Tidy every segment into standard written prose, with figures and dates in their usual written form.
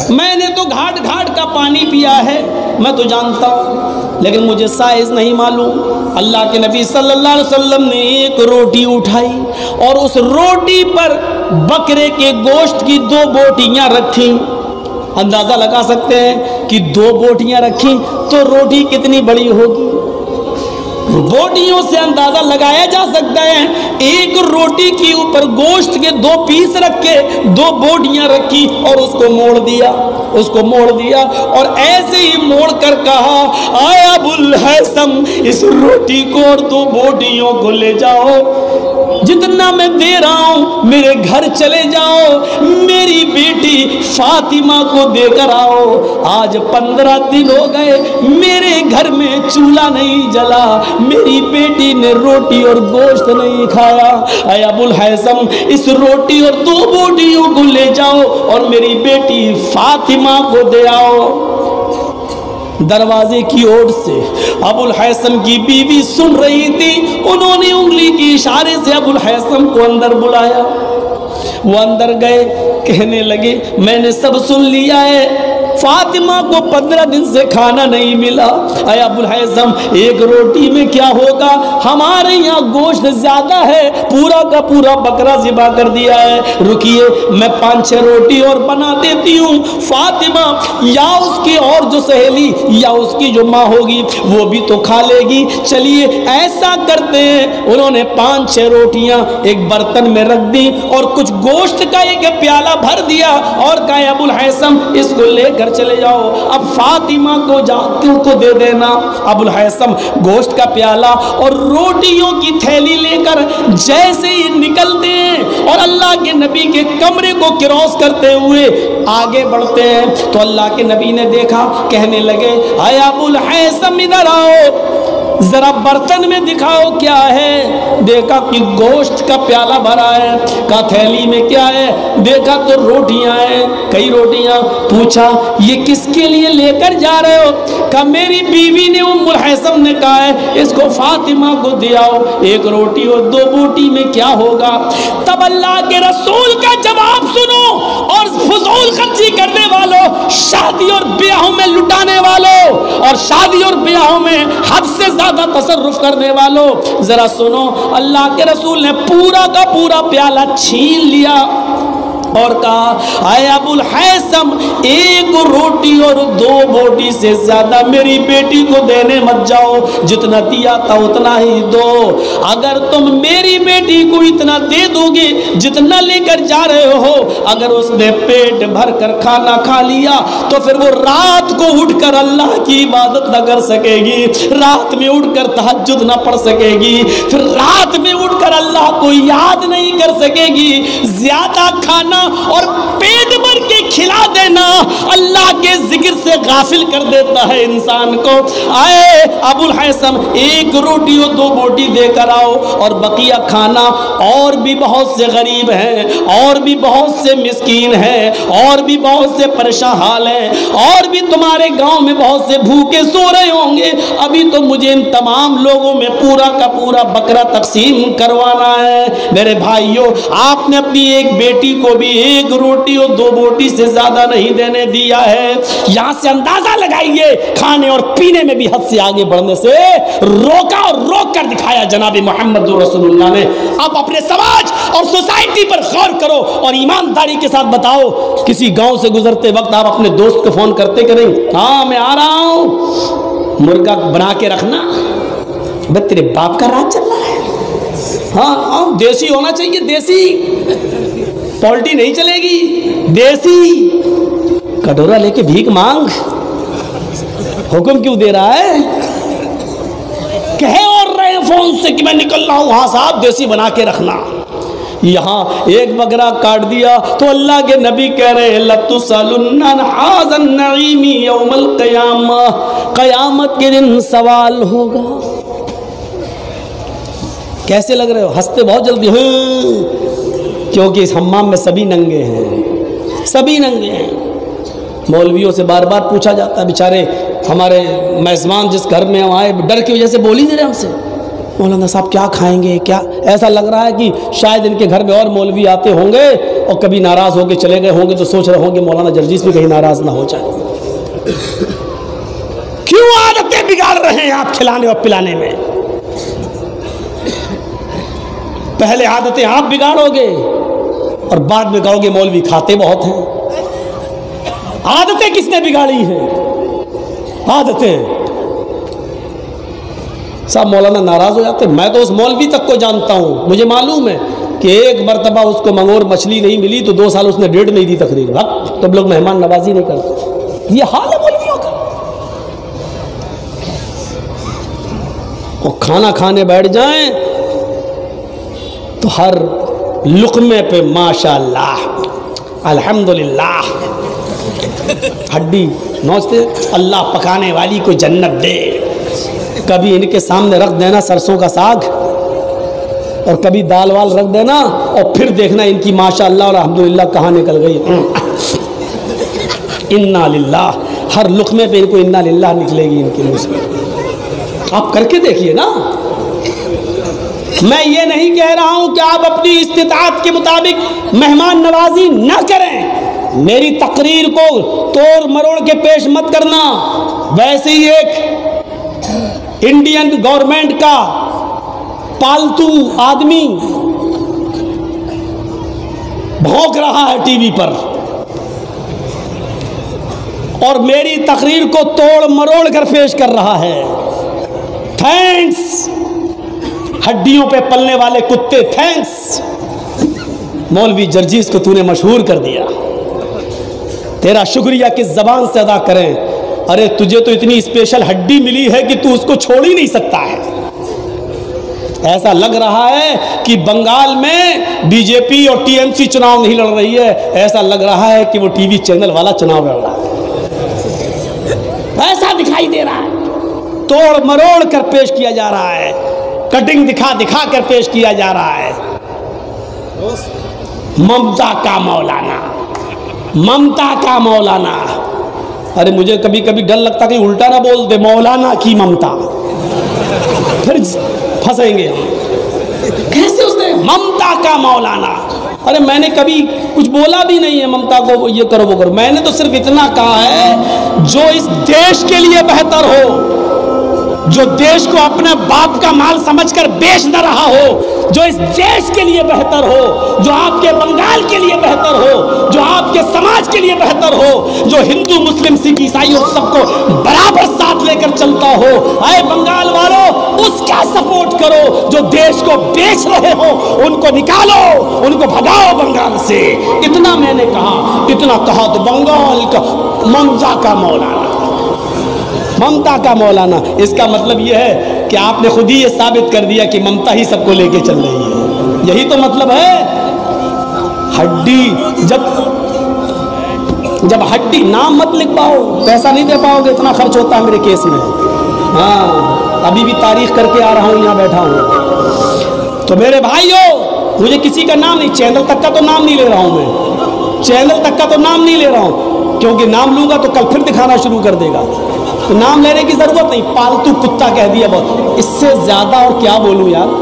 میں نے تو گھاٹ گھاٹ کا پانی پیا ہے، میں تو جانتا ہوں، لیکن مجھے سائز نہیں معلوم۔ اللہ کے نبی صلی اللہ علیہ وسلم نے ایک روٹی اٹھائی اور اس روٹی پر بکرے کے گوشت کی 2 بوٹیاں رکھیں۔ اندازہ لگا سکتے ہیں کہ 2 بوٹیاں رکھیں تو روٹی کتنی بڑی ہوگی۔ بوٹیوں سے اندازہ لگایا جا سکتا ہے، ایک روٹی کے اوپر گوشت کے 2 پیس رکھ کے 2 بوٹیاں رکھی اور اس کو موڑ دیا اور ایسے ہی موڑ کر کہا، آئے ابو الحیثم اس روٹی کو اور 2 بوٹیوں کو لے جاؤ، جتنا میں دے رہا ہوں میرے گھر چلے جاؤ، میری بیٹی فاطمہ کو دے کر آؤ۔ آج 15 دن ہو گئے میرے گھر میں چولہا نہیں جلا، میری بیٹی نے روٹی اور گوشت نہیں کھایا۔ اے ابو الحیثم اس روٹی اور 2 بوٹیوں کو لے جاؤ اور میری بیٹی فاطمہ کو دے آؤ۔ دروازے کی اوٹ سے ابو الحیثم کی بیوی سن رہی تھی، انہوں نے انگلی کے اشارے سے ابو الحیثم کو اندر بلایا۔ وہ اندر گئے، کہنے لگے میں نے سب سن لیا ہے، فاطمہ کو 15 دن سے کھانا نہیں ملا۔ اے ابو الحیثم ایک روٹی میں کیا ہوگا، ہمارے یہاں گوشت زیادہ ہے، پورا کا پورا بکرا ذبح کر دیا ہے، رکیے میں 5-6 روٹی اور بنا دیتی ہوں، فاطمہ یا اس کی اور جو سہیلی یا اس کی جو ماں ہوگی وہ بھی تو کھا لے گی، چلیے ایسا کرتے ہیں۔ انہوں نے 5-6 روٹیاں ایک برتن میں رکھ دی اور کچھ گوشت کا ایک پیالہ بھر دیا اور کہا ابو الحیثم اس کو لے کر چلے جاؤ، اب فاطمہ کو دے دینا۔ ابو الحیثم گوشت کا پیالہ اور روٹیوں کی تھیلی لے کر جیسے ہی نکلتے ہیں اور اللہ کے نبی کے کمرے کو کراس کرتے ہوئے آگے بڑھتے ہیں تو اللہ کے نبی نے دیکھا، کہنے لگے اے ابو الحیثم ادھر آؤ، ذرا برتن میں دکھاؤ کیا ہے۔ دیکھا کہ گوشت کا پیالہ بھرا ہے، کہا تھیلی میں کیا ہے، دیکھا تو روٹیاں ہیں، کئی روٹیاں۔ پوچھا یہ کس کے لیے لے کر جا رہے ہو، کہا میری بیوی نے ام الحیثم نے کہا ہے اس کو فاطمہ کو دیاؤ، ایک روٹی اور 2 بوٹی میں کیا ہوگا۔ تب اللہ کے رسول کا جواب سنو، اور فضول خرچی کرنے والوں، شادی اور بیاہوں میں لٹانے والوں اور شادی اور بیاہوں میں حد سے زیادہ تصرف کرنے والوں، ذرا سنو، اللہ کے رسول نے پورا کا پورا پیالہ چھین لیا اور کہا اے ابو الحیثم ایک روٹی اور 2 بوٹی سے زیادہ میری بیٹی کو دینے مت جاؤ، جتنا دیا تھا اتنا ہی دو۔ اگر تم میری بیٹی کو اتنا دے دو گے جتنا لے کر جا رہے ہو، اگر اس نے پیٹ بھر کر کھانا کھا لیا تو پھر وہ رات کو اٹھ کر اللہ کی عبادت نہ کر سکے گی، رات میں اٹھ کر تہجد نہ پڑھ سکے گی، پھر رات میں اٹھ کر اللہ کو یاد نہیں کر سکے گی۔ زیادہ کھانا اور پیٹ بھر کے کھلا دینا اللہ کے ذکر سے غافل کر دیتا ہے انسان کو۔ آئے ابو الحیثم ایک روٹی اور 2 بوٹی دے کر آؤ اور بقیہ کھانا، اور بھی بہت سے غریب ہیں، اور بھی بہت سے مسکین ہیں، اور بھی بہت سے پریشان حال ہیں، اور بھی تمہارے گاؤں میں بہت سے بھوکے سو رہے ہوں گے، ابھی تو مجھے ان تمام لوگوں میں پورا کا پورا بکرا تقسیم کروانا ہے۔ میرے بھائیوں آپ نے اپنی ایک بیٹی کو بھی ایک روٹی اور 2 بوٹی سے زیادہ نہیں دینے دیا ہے۔ یہاں سے اندازہ لگائیے کھانے اور پینے میں بھی حد سے آگے بڑھنے سے روکا اور روک کر دکھایا جناب محمد رسول اللہ نے۔ اب اپنے سماج اور سوسائٹی پر غور کرو اور ایمانداری کے ساتھ بتاؤ، کسی گاؤں سے گزرتے وقت آپ اپنے دوست کو فون کرتے کریں ہاں میں آ رہا ہوں، مرغا بنا کے رکھنا، بھائی تیرے باپ کا راج چل رہا ہے، ہاں دیسی ہونا چاہیے، دیسی پولٹی نہیں چلے گی، دیسی کٹورا لے کے بھیک مانگ، حکم کیوں دے رہا ہے؟ کہے اور رہے فون سے کہ میں نکل رہا ہوں، ہاں صاحب دیسی بنا کے رکھنا۔ یہاں ایک بکرا کاٹ دیا تو اللہ کے نبی کہہ رہے ہیں لَتُسْأَلُنَّ عَنْ هَٰذَا النَّعِيمِ يَوْمَ الْقِيَامَةِ، قیامت کے دن سوال ہوگا۔ کیسے لگ رہے ہو؟ ہنستے بہت جلدی ہیں، کیونکہ اس حمام میں سبھی ننگے ہیں، سبھی ننگے ہیں۔ مولویوں سے بار بار پوچھا جاتا ہے، بیچارے ہمارے میزبان جس گھر میں ہم آئے ڈر کی وجہ سے بول ہی نہیں رہے ہم سے، مولانا صاحب کیا کھائیں گے کیا؟ ایسا لگ رہا ہے کہ شاید ان کے گھر میں اور مولوی آتے ہوں گے اور کبھی ناراض ہو کے چلے گئے ہوں گے تو سوچ رہے ہوں گے مولانا جرجیس بھی کہیں ناراض نہ ہو جائے۔ کیوں عادتیں بگاڑ رہے ہیں آپ کھلانے اور پلانے میں؟ پہلے عادتیں آپ بگاڑو گے اور بعد میں کہو گے مولوی کھاتے بہت ہیں۔ عادتیں کس نے بگاڑی ہیں؟ عادتیں۔ صاحب مولانا ناراض ہو جاتے، میں تو اس مولوی تک کو جانتا ہوں، مجھے معلوم ہے کہ ایک مرتبہ اس کو منگور مچھلی نہیں ملی تو 2 سال اس نے ڈیڑھ نہیں دی تقریر۔ تب لوگ مہمان نوازی نہیں کرتے، یہ حال ہے مولویوں کا۔ اور کھانا کھانے بیٹھ جائیں تو ہر لقمے پہ ماشاءاللہ الحمدللہ ہڈی نوچتے، اللہ پکانے والی کو جنت دے۔ کبھی ان کے سامنے رکھ دینا سرسوں کا ساگ اور کبھی دال وال رکھ دینا اور پھر دیکھنا ان کی ماشاءاللہ اور الحمدللہ کہاں نکل گئی۔ انا للہ، ہر لقمے پہ ان کو انا للہ نکلے گی ان کے منہ سے۔ آپ کر کے دیکھیے نا۔ میں یہ نہیں کہہ رہا ہوں کہ آپ اپنی استطاعت کے مطابق مہمان نوازی نہ کریں، میری تقریر کو توڑ مروڑ کے پیش مت کرنا۔ ویسے ہی ایک انڈین گورنمنٹ کا پالتو آدمی بھونک رہا ہے ٹی وی پر اور میری تقریر کو توڑ مروڑ کر پیش کر رہا ہے۔ تھینکس ہڈیوں پہ پلنے والے کتے، تھینکس مولوی جرجیس کو تو نے مشہور کر دیا، تیرا شکریہ کس زبان سے ادا کریں؟ ارے تجھے تو اتنی اسپیشل ہڈی ملی ہے کہ تو اس کو چھوڑ ہی نہیں سکتا ہے۔ ایسا لگ رہا ہے کہ بنگال میں بی جے پی اور ٹی ایم سی چناؤ نہیں لڑ رہی ہے، ایسا لگ رہا ہے کہ وہ ٹی وی چینل والا چناؤ لڑ رہا ہے، ایسا دکھائی دے رہا ہے۔ توڑ مروڑ کر پیش کیا جا رہا ہے، کٹنگ دکھا دکھا کر پیش کیا جا رہا ہے۔ ممتا کا مولانا، ممتا کا مولانا۔ ارے مجھے کبھی کبھی ڈر لگتا کہ الٹا نہ بول دے، مولانا کی ممتا، پھر پھنسیں گے ہم۔ کیسے اس نے ممتا کا مولانا؟ ارے میں نے کبھی کچھ بولا بھی نہیں ہے ممتا کو یہ کرو وہ کرو، میں نے تو صرف اتنا کہا ہے جو اس دیش کے لیے بہتر ہو، جو دیش کو اپنے باپ کا مال سمجھ کر بیچ نہ رہا ہو، جو اس دیش کے لیے بہتر ہو، جو آپ کے بنگال کے لیے بہتر ہو، جو آپ کے سماج کے لیے بہتر ہو، جو ہندو مسلم سکھ عیسائی اور سب کو برابر ساتھ لے کر چلتا ہو، اے بنگال والوں اس کا سپورٹ کرو۔ جو دیش کو بیچ رہے ہو ان کو نکالو، ان کو بھگاؤ بنگال سے۔ اتنا میں نے کہا، اتنا کہا تو بنگال کا ممتا کا مولانا، ممتا کا مولانا۔ اس کا مطلب یہ ہے کہ آپ نے خود ہی یہ ثابت کر دیا کہ ممتا ہی سب کو لے کے چل رہی ہے، یہی تو مطلب ہے۔ ہڈی جب ہڈی نام مت لکھ پاؤ، پیسہ نہیں دے پاؤ گے، اتنا خرچ ہوتا ہے میرے کیس میں۔ ہاں ابھی بھی تاریخ کر کے آ رہا ہوں، یہاں بیٹھا ہوں۔ تو میرے بھائیو مجھے کسی کا نام نہیں، چینل تک کا تو نام نہیں لے رہا ہوں، میں چینل تک کا تو نام نہیں لے رہا ہوں، کیونکہ نام لوں گا تو کل پھر دکھانا شروع کر دے گا، تو نام لینے کی ضرورت نہیں، پالتو کتا کہہ دیا بہت، اس سے زیادہ اور کیا بولوں یار۔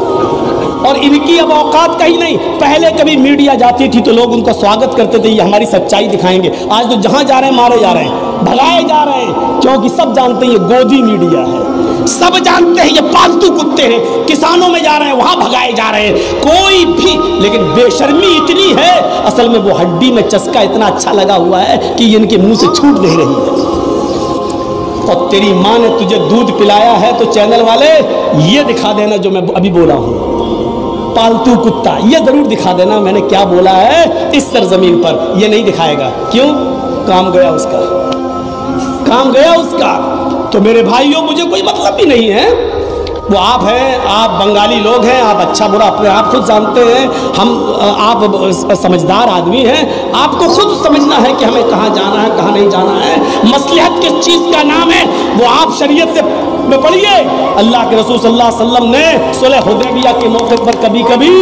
اور ان کی اب اوقات کہیں نہیں، پہلے کبھی میڈیا جاتی تھی تو لوگ ان کا سواگت کرتے تھے، یہ ہماری سچائی دکھائیں گے، آج تو جہاں جا رہے ہیں مارے جا رہے ہیں، بھگائے جا رہے ہیں، کیونکہ سب جانتے ہیں یہ گودی میڈیا ہے، سب جانتے ہیں یہ پالتو کتے ہیں، کسانوں میں جا رہے ہیں وہاں بھگائے جا رہے ہیں، کوئی بھی، لیکن بے شرمی اتنی ہے، اصل میں وہ ہڈی میں چسکا اتنا اچھا لگا ہوا ہے کہ یہ ان کے منہ سے چھوٹ نہیں رہی ہے۔ اور تیری ماں نے تجھے دودھ پلایا ہے تو چینل والے یہ دکھا دینا جو میں ابھی بولا ہوں، پالتو کتا، یہ ضرور دکھا دینا میں نے کیا بولا ہے اس سرزمین پر، یہ نہیں دکھائے گا، کیوں؟ کام گیا اس کا، کام گیا اس کا۔ تو میرے بھائیوں مجھے کوئی مطلب بھی نہیں ہے، وہ آپ ہیں، آپ بنگالی لوگ ہیں، آپ اچھا برا اپنے آپ خود جانتے ہیں، آپ سمجھدار آدمی ہیں، آپ کو خود سمجھنا ہے کہ ہمیں کہاں جانا ہے کہاں نہیں جانا ہے، مصلحت کس چیز کا نام ہے وہ آپ شریعت سے میں پڑھیے۔ اللہ کے رسول صلی اللہ علیہ وسلم نے صلح حدیبیہ کے موقع پر کبھی کبھی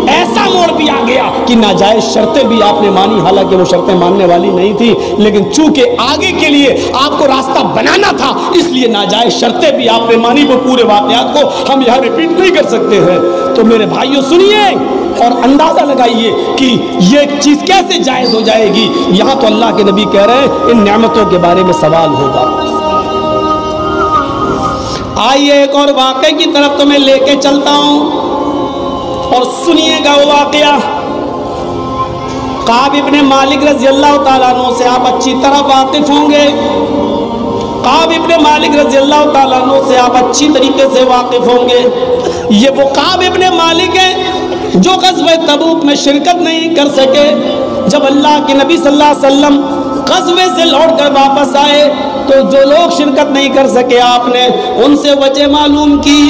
ایسا موڑ بھی آ گیا کہ ناجائز شرطیں بھی آپ نے مانی، حالانکہ وہ شرطیں ماننے والی نہیں تھی، لیکن چونکہ آگے کے لیے آپ کو راستہ بنانا تھا اس لیے ناجائز شرطیں بھی آپ نے مانی، وہ پورے واقعات واقعات کو ہم یہاں ریپیٹ نہیں کر سکتے ہیں۔ تو میرے بھائیوں سنیے اور اندازہ لگائیے کہ یہ چیز کیسے جائز ہو جائے گی۔ یہاں تو اللہ کے نبی کہہ رہے ہیں ان نعمتوں کے بارے میں سوال ہوگا۔ آئیے ایک اور واقعے کی طرف تو میں لے کے چلتا ہوں اور سنیے گا وہ واقعہ۔ کعب ابن مالک رضی اللہ تعالیٰ عنہ سے آپ اچھی طرح واقف ہوں گے۔ کعب ابن مالک رضی اللہ تعالیٰ عنہ سے آپ اچھی طریقے سے واقف ہوں گے۔ یہ وہ کعب ابن مالک ہیں جو غزوہ تبوک میں شرکت نہیں کر سکے۔ جب اللہ کے نبی صلی اللہ علیہ وسلم غزوے سے لوٹ کر واپس آئے تو جو لوگ شرکت نہیں کر سکے آپ نے ان سے وجہ معلوم کی۔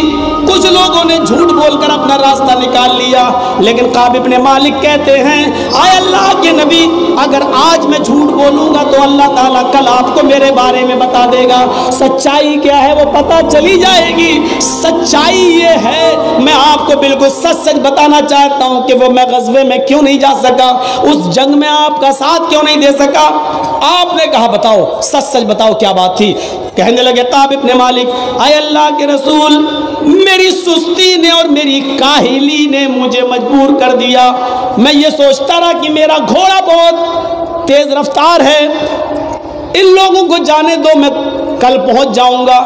کچھ لوگوں نے جھوٹ بول کر اپنا راستہ نکال لیا، لیکن کعب ابن مالک کہتے ہیں آئے اللہ کے نبی اگر آج میں جھوٹ بولوں گا تو اللہ تعالیٰ کل آپ کو میرے بارے میں بتا دے گا۔ سچائی کیا ہے وہ پتہ چلی جائے گی۔ سچائی یہ ہے، میں آپ کو بالکل سچ سچ بتانا چاہتا ہوں کہ وہ میں غزوے میں کیوں نہیں جا سکا، اس جنگ میں آپ کا ساتھ کیوں نہیں دے سکا۔ آپ نے کہا بتاؤ سچ سچ بتاؤ کیا بات تھی۔ کہنے لگے کعب ابن مالک اے اللہ کے رسول میری سستی نے اور میری کاہلی نے مجھے مجبور کر دیا۔ میں یہ سوچتا رہا کہ میرا گھوڑا بہت تیز رفتار ہے، ان لوگوں کو جانے دو میں کل پہنچ جاؤں گا۔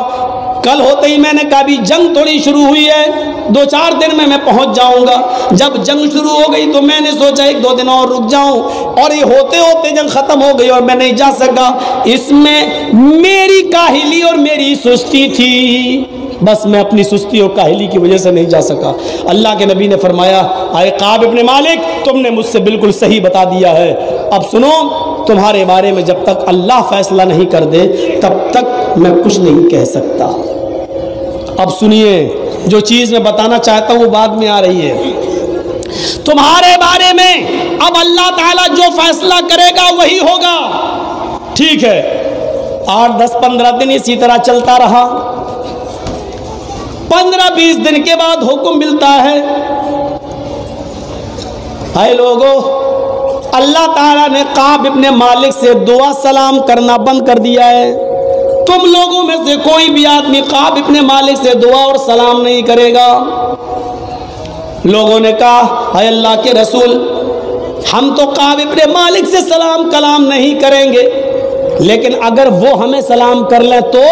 کل ہوتے ہی میں نے کہا بھی جنگ تھوڑی شروع ہوئی ہے، 2-4 دن میں پہنچ جاؤں گا۔ جب جنگ شروع ہو گئی تو میں نے سوچا 1-2 دن اور رک جاؤں، اور یہ ہوتے ہوتے جنگ ختم ہو گئی اور میں نہیں جا سکا۔ اس میں میری کاہلی اور میری سستی تھی، بس میں اپنی سستی اور کاہلی کی وجہ سے نہیں جا سکا۔ اللہ کے نبی نے فرمایا اے کعب ابن مالک تم نے مجھ سے بالکل صحیح بتا دیا ہے۔ اب سنو تمہارے بارے میں جب تک اللہ فیصلہ نہیں کر دے تب تک میں کچھ نہیں کہہ سکتا۔ اب سنیے جو چیز میں بتانا چاہتا ہوں وہ بعد میں آ رہی ہے۔ تمہارے بارے میں اب اللہ تعالیٰ جو فیصلہ کرے گا وہی ہوگا۔ ٹھیک ہے 8-10-15 دن اسی طرح چلتا رہا۔ 15-20 دن کے بعد حکم ملتا ہے اے لوگو اللہ تعالیٰ نے کعب ابن مالک سے دعا سلام کرنا بند کر دیا ہے۔ تم لوگوں میں سے کوئی بھی آدمی کعب ابن مالک سے دعا اور سلام نہیں کرے گا۔ لوگوں نے کہا اے اللہ کے رسول ہم تو کعب ابن مالک سے سلام کلام نہیں کریں گے، لیکن اگر وہ ہمیں سلام کر لیں تو؟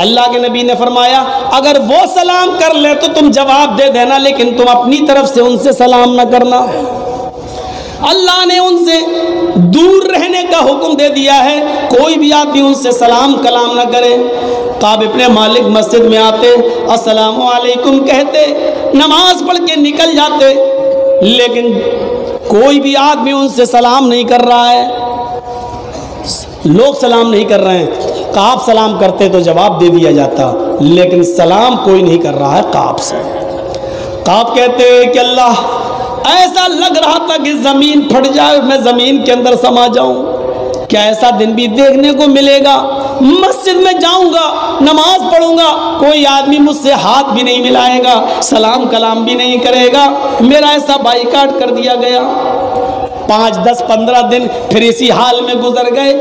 اللہ کے نبی نے فرمایا اگر وہ سلام کر لیں تو تم جواب دے دینا، لیکن تم اپنی طرف سے ان سے سلام نہ کرنا۔ اللہ نے ان سے دور رہنے کا حکم دے دیا ہے، کوئی بھی آدمی ان سے سلام کلام نہ کرے۔ کعب ابن مالک مسجد میں آتے السلام علیکم کہتے، نماز پڑھ کے نکل جاتے، لیکن کوئی بھی آدمی ان سے سلام نہیں کر رہا ہے۔ لوگ سلام نہیں کر رہے ہیں، کعب سلام کرتے تو جواب دے دیا جاتا، لیکن سلام کوئی نہیں کر رہا ہے کعب سے۔ کعب کہتے کہ اللہ ایسا لگ رہا تھا کہ زمین پھٹ جائے اور میں زمین کے اندر سما جاؤں، کیا ایسا دن بھی دیکھنے کو ملے گا؟ مسجد میں جاؤں گا، نماز پڑھوں گا، کوئی آدمی مجھ سے ہاتھ بھی نہیں ملائے گا، سلام کلام بھی نہیں کرے گا، میرا ایسا بائیکاٹ کر دیا گیا۔ 5-10-15 دن پھر اسی حال میں گزر گئے۔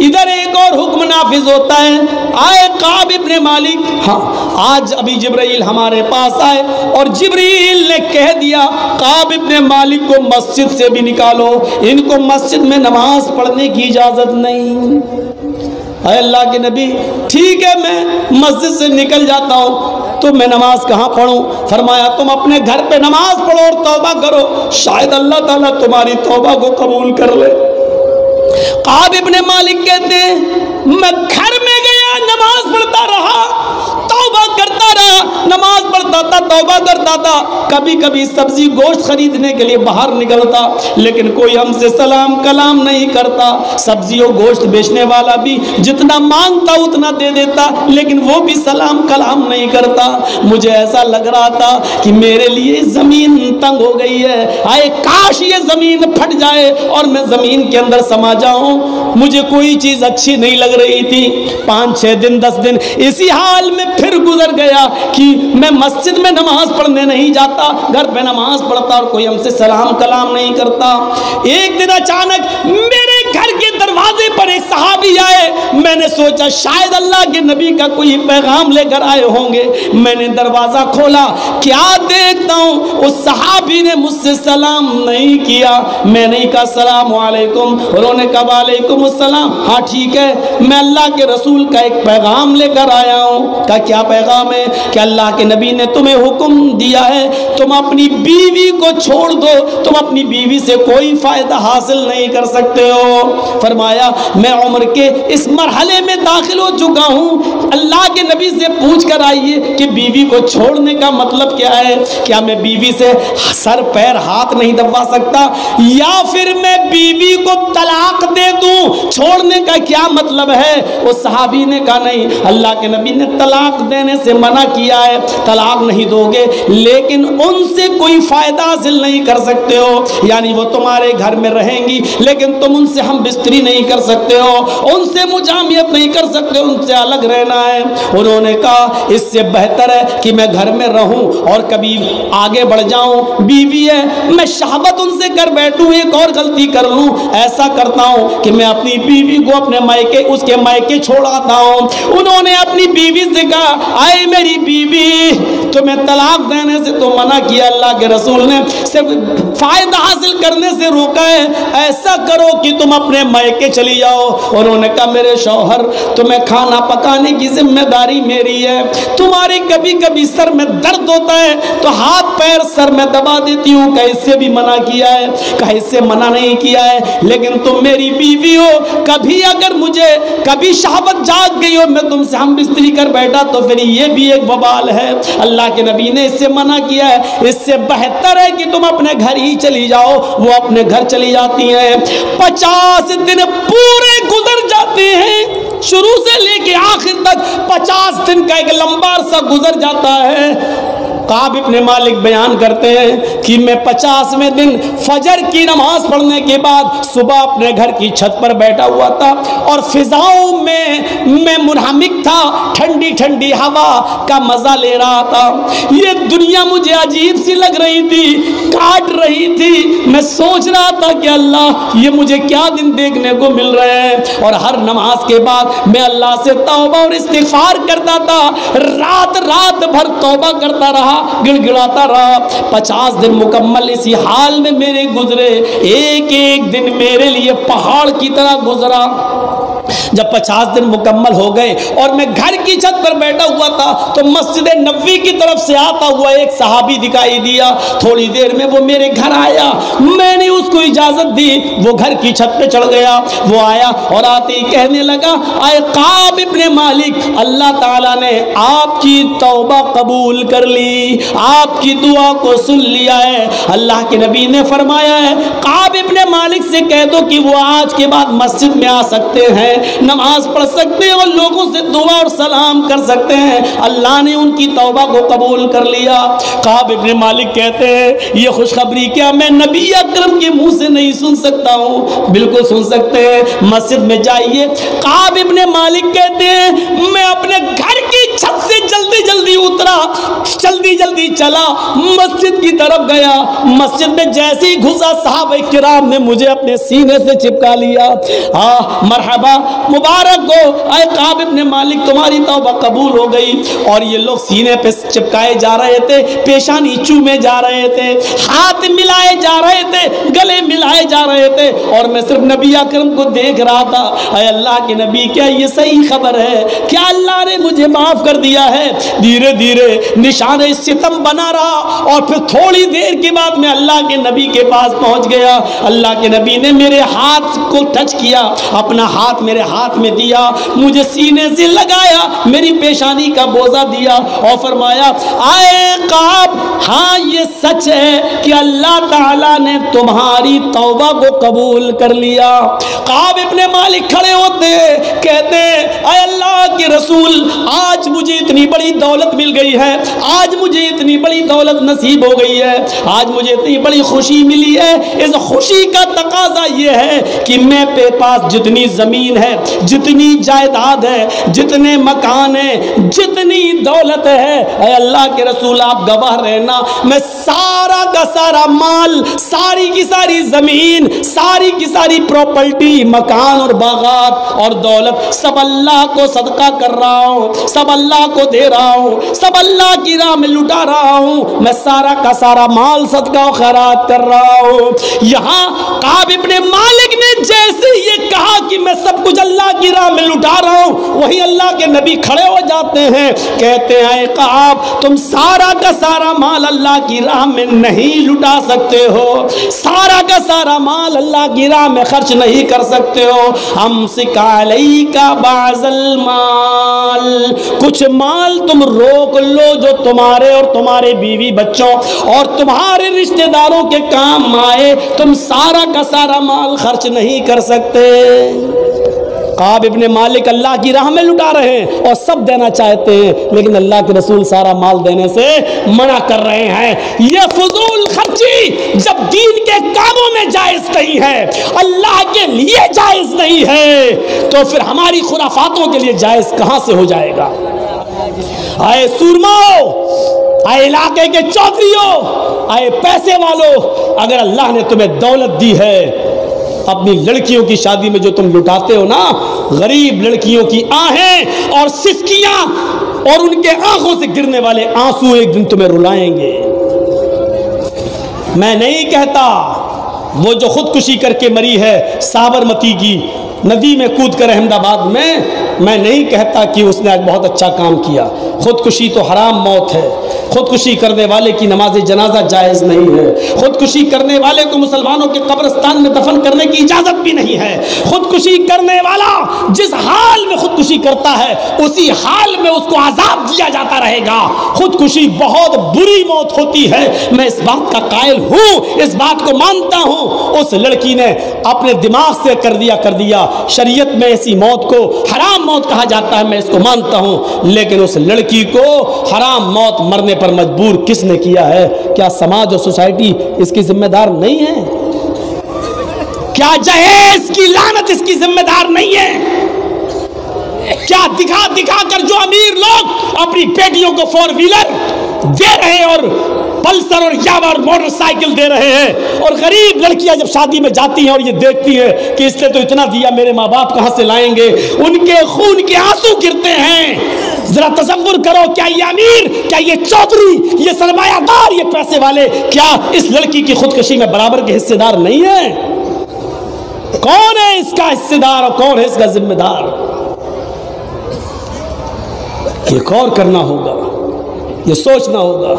ادھر ایک اور حکم نافذ ہوتا ہے، آئے کعب ابن مالک، ہاں آج ابھی جبرائیل ہمارے پاس آئے اور جبرائیل نے کہہ دیا کعب ابن مالک کو مسجد سے بھی نکالو، ان کو مسجد میں نماز پڑھنے کی اجازت نہیں۔ اے اللہ کے نبی ٹھیک ہے میں مسجد سے نکل جاتا ہوں تو میں نماز کہاں پڑھوں؟ فرمایا تم اپنے گھر پہ نماز پڑھو اور توبہ کرو، شاید اللہ تعالیٰ تمہاری توبہ کو قبول کر لے۔ کعب ابن مالک کہتے ہیں میں گھر میں گیا، نماز پڑھتا رہا، توبہ کرتا رہا، نماز پڑھتا تھا، توبہ کرتا تھا، کبھی کبھی سبزی گوشت خریدنے کے لیے باہر نکلتا، لیکن کوئی ہم سے سلام کلام نہیں کرتا۔ سبزی اور گوشت بیچنے والا بھی جتنا مانگتا اتنا دے دیتا، لیکن وہ بھی سلام کلام نہیں کرتا۔ مجھے ایسا لگ رہا تھا کہ میرے لیے زمین تنگ ہو گئی ہے، آئے کاش یہ زمین پھٹ جائے اور میں زمین کے اندر سما جاؤں۔ مجھے کوئی چیز اچھی نہیں لگ رہی تھی۔ 5-6 دن 10 دن اسی حال میں پھر گزر گیا کہ میں مسجد میں نماز پڑھنے نہیں جاتا، گھر پہ نماز پڑھتا اور کوئی ہم سے سلام کلام نہیں کرتا۔ ایک دن اچانک میرے گھر کے دروازے پر ایک صحابی آئے، میں نے سوچا شاید اللہ کے نبی کا کوئی پیغام لے کر آئے ہوں گے. میں نے دروازہ کھولا, کیا دیکھتا ہوں اس صحابی نے مجھ سے سلام نہیں کیا. میں نے کہا السلام علیکم, انہوں نے کہا وعلیکم السلام. ہاں ٹھیک ہے, میں اللہ کے رسول کا ایک پیغام لے کر آیا ہوں. کہا کیا پیغام ہے؟ کہ اللہ کے نبی نے تمہیں حکم دیا ہے تم اپنی بیوی کو چھوڑ دو, تم اپنی بیوی سے کوئی فائدہ حاصل نہیں کر سکتے ہو. فرمایا میں عمر کے اس مرحلے میں داخل ہو چکا ہوں, اللہ کے نبی سے پوچھ کر آئیے کہ بیوی کو چھوڑنے کا مطلب کیا ہے. کیا میں بیوی سے سر پیر ہاتھ نہیں دبا سکتا, یا پھر میں بیوی کو طلاق دے دوں؟ چھوڑنے کا کیا مطلب ہے؟ اس صحابی نے کہا نہیں, اللہ کے نبی نے طلاق دینے سے منع کیا ہے, طلاق نہیں دو گے لیکن ان سے کوئی فائدہ حاصل نہیں کر سکتے ہو. یعنی وہ تمہارے گھر میں رہیں گی لیکن تم ان سے ہم بستری نہیں کر سکتے ہو, ان سے مجامعت نہیں کر سکتے, ان سے الگ رہنا ہے. انہوں نے کہا اس سے بہتر ہے کہ میں گھر میں رہوں اور کبھی آگے بڑھ جاؤں, بیوی ہے میں شہوت ان سے کر بیٹھوں, ایک اور غلطی کر لوں. ایسا کرتا ہوں کہ میں اپنی بیوی کو اپنے مائکے اس کے مائکے چھوڑاتا ہوں. انہوں نے اپنی بیوی سے کہا آئے میری بیوی, تمہیں طلاق دینے سے تو منع کیا, اللہ کے رسول نے صرف فائدہ حاصل کرنے سے روکا ہے, ایسا کرو کہ تم اپنے مائکے چلی جاؤ. انہوں نے کہا میرے شوہر تمہیں کھانا پکانے کی ذمہ داری میری ہے, تمہاری کبھی کبھی سر میں درد ہوتا ہے تو ہاتھ پیر سر میں دبا دیتی ہوں. کہ اس سے بھی منع کیا ہے؟ کہ اس سے منع نہیں کیا ہے, لیکن تم میری بیوی ہو, کبھی اگر مجھے کبھی شہوت جاگ گئی ہو میں تم سے ہم بستری کر بیٹھا تو پھر یہ بھی ایک وبال ہے. اللہ کے نبی نے اس سے منع کیا ہے, اس سے بہتر ہے کہ تم اپنے گھر ہی چلی جاؤ. وہ اپنے گھر چلی جاتی ہیں. 50 دن پورے گزر جاتے ہیں, شروع سے لے کے آخر تک 50 دن کا ایک لمبا عرصہ گزر جاتا ہے. کعب ابن مالک بیان کرتے ہیں کہ میں 50ویں دن فجر کی نماز پڑھنے کے بعد صبح اپنے گھر کی چھت پر بیٹھا ہوا تھا اور فضاؤں میں منہمک تھا, ٹھنڈی ٹھنڈی ہوا کا مزہ لے رہا تھا. یہ دنیا مجھے عجیب سی لگ رہی تھی, کاٹ رہی تھی. میں سوچ رہا تھا کہ اللہ یہ مجھے کیا دن دیکھنے کو مل رہے ہیں. اور ہر نماز کے بعد میں اللہ سے توبہ اور استغفار کرتا تھا, رات بھر توبہ کرتا رہا, گڑ گڑاتا رہا. 50 دن مکمل اسی حال میں میرے گزرے, ایک ایک دن میرے لیے پہاڑ کی طرح گزرا. جب 50 دن مکمل ہو گئے اور میں گھر کی چھت پر بیٹھا ہوا تھا تو مسجد نبوی کی طرف سے آتا ہوا ایک صحابی دکھائی دیا. تھوڑی دیر میں وہ میرے گھر آیا, میں نے اس کو اجازت دی, وہ گھر کی چھت پہ چڑھ گیا. وہ آیا اور آتے ہی کہنے لگا اے کعب ابن مالک, اللہ تعالیٰ نے آپ کی توبہ قبول کر لی, آپ کی دعا کو سن لیا ہے. اللہ کے نبی نے فرمایا ہے کعب ابن مالک سے کہہ دو کہ وہ آج کے بعد مسجد میں آ سکتے ہیں, نماز پڑھ سکتے ہیں اور لوگوں سے دعا اور سلام کر سکتے ہیں. اللہ نے ان کی توبہ کو قبول کر لیا. کعب ابن مالک کہتے ہیں یہ خوشخبری کیا میں نبی اکرم کے منہ سے نہیں سن سکتا ہوں؟ بالکل سن سکتے ہیں, مسجد میں جائیے. کعب ابن مالک کہتے ہیں میں اپنے گھر کی چھت سے جلدی اترا, جلدی چلا, مسجد کی طرف گیا. مسجد میں جیسے ہی گھسا صحابہ کرام نے مجھے اپنے سینے سے چپکا لیا. مرحبا, مبارک ہو اے کعب ابن مالک, تمہاری توبہ قبول ہو گئی. اور یہ لوگ سینے پہ چپکائے جا رہے تھے, پیشانی چومے جا رہے تھے, ہاتھ ملائے جا رہے تھے, گلے ملائے جا رہے تھے, اور میں صرف نبی اکرم کو دیکھ رہا تھا. اے اللہ کے نبی, کیا یہ صحیح خبر ہے؟ کیا اللہ نے مجھے معاف کر دیا ہے؟ دھیرے دھیرے نشان ستم بنا رہا اور پھر تھوڑی دیر کے بعد میں اللہ کے نبی کے پاس پہنچ گیا. اللہ کے نبی نے میرے ہاتھ کو ٹچ کیا, اپنا ہاتھ میرے ہاتھ میں دیا, مجھے سینے سے لگایا, میری پیشانی کا بوزہ دیا اور فرمایا آئے کعب, ہاں یہ سچ ہے کہ اللہ تعالیٰ نے تمہاری توبہ کو قبول کر لیا. کعب ابن مالک کھڑے ہوتے کہتے اے اللہ کے رسول, آج مجھے اتنی بڑی دولت مل گئی ہے, آج مجھے اتنی بڑی دولت نصیب ہو گئی ہے, آج مجھے اتنی بڑی خوشی ملی ہے, اس خوشی کا تقاضا یہ ہے کہ میں پہ پاس جتنی زمین ہے، جتنی جائیداد ہے، جتنے مکان ہیں، جتنی دولت ہے، اے اللہ کے رسول آپ گواہ رہنا، میں سارا کا سارا مال، ساری کی ساری زمین، ساری کی ساری پراپرٹی، مکان اور باغات اور دولت سب اللہ کو صدقہ کر رہا ہوں، سب اللہ کو دے رہا ہوں، سب اللہ کی راہ میں لٹا رہا ہوں، میں سارا کا سارا مال صدقہ و خیرات کر رہا ہوں۔ یہاں کعب ابن مالک نے جیسے یہ کہا کہ میں سب کچھ اللہ کی راہ میں لٹا رہا ہوں، وہی اللہ کے نبی کھڑے ہو جاتے ہیں، کہتے ہیں اے کعب تم سارا کا سارا مال اللہ کی راہ میں نہیں لٹا سکتے ہو، سارا کا سارا مال اللہ کی راہ میں خرچ نہیں کر سکتے ہو، امسک علیک بعض المال، کچھ مال تم روک لو جو تمہارے اور تمہارے بیوی بچوں اور تمہارے رشتہ داروں کے کام آئے، تم سارا کا سارا مال خرچ نہیں کر سکتے۔ کعب ابن مالک اللہ کی راہ میں لٹا رہے ہیں اور سب دینا چاہتے ہیں، لیکن اللہ کے رسول سارا مال دینے سے منع کر رہے ہیں۔ یہ فضول خرچی جب دین کے کاموں میں جائز نہیں ہے، اللہ کے لیے جائز نہیں ہے، تو پھر ہماری خرافاتوں کے لیے جائز کہاں سے ہو جائے گا؟ آئے سورماؤ، آئے علاقے کے چودھریوں، آئے پیسے والوں، اگر اللہ نے تمہیں دولت دی ہے، اپنی لڑکیوں کی شادی میں جو تم لٹاتے ہو نا، غریب لڑکیوں کی آہیں اور سسکیاں اور ان کے آنکھوں سے گرنے والے آنسو ایک دن تمہیں رلائیں گے۔ میں نہیں کہتا وہ جو خودکشی کر کے مری ہے سابرمتی کی ندی میں کود کر احمد آباد میں نہیں کہتا کہ اس نے ایک بہت اچھا کام کیا، خودکشی تو حرام موت ہے، خودکشی کرنے والے کی نماز جنازہ جائز نہیں ہے، خودکشی کرنے والے کو مسلمانوں کے قبرستان میں دفن کرنے کی اجازت بھی نہیں ہے، خودکشی کرنے والا جس حال میں خودکشی کرتا ہے اسی حال میں اس کو عذاب دیا جاتا رہے گا۔ خودکشی بہت بری موت ہوتی ہے، میں اس بات کا قائل ہوں، اس بات کو مانتا ہوں، اس لڑکی نے اپنے دماغ سے کر دیا، شریعت میں ایسی موت کو حرام موت کہا جاتا ہے، میں اس کو مانتا ہوں، لیکن اس لڑکی کو حرام موت مرنے پر مجبور کس نے کیا ہے؟ کیا سماج اور سوسائٹی اس کی ذمہ دار نہیں ہے؟ کیا جہیز کی لعنت اس کی ذمہ دار نہیں ہے؟ کیا دکھا کر جو امیر لوگ اپنی بیٹیوں کو 4 ویلر دے رہے ہیں اور پلسر اور یاور موٹر سائیکل دے رہے ہیں، اور غریب لڑکیاں جب شادی میں جاتی ہیں اور یہ دیکھتی ہیں کہ اس نے تو اتنا دیا، میرے ماں باپ کہاں سے لائیں گے، ان کے خون کے آنسو گرتے ہیں۔ ذرا تصور کرو، کیا یہ امیر، کیا یہ چودھری، یہ سرمایہ دار، یہ پیسے والے، کیا اس لڑکی کی خودکشی میں برابر کے حصے دار نہیں ہیں؟ کون ہے اس کا حصے دار اور کون ہے اس کا ذمہ دار؟ یہ غور کرنا ہوگا، یہ سوچنا ہوگا۔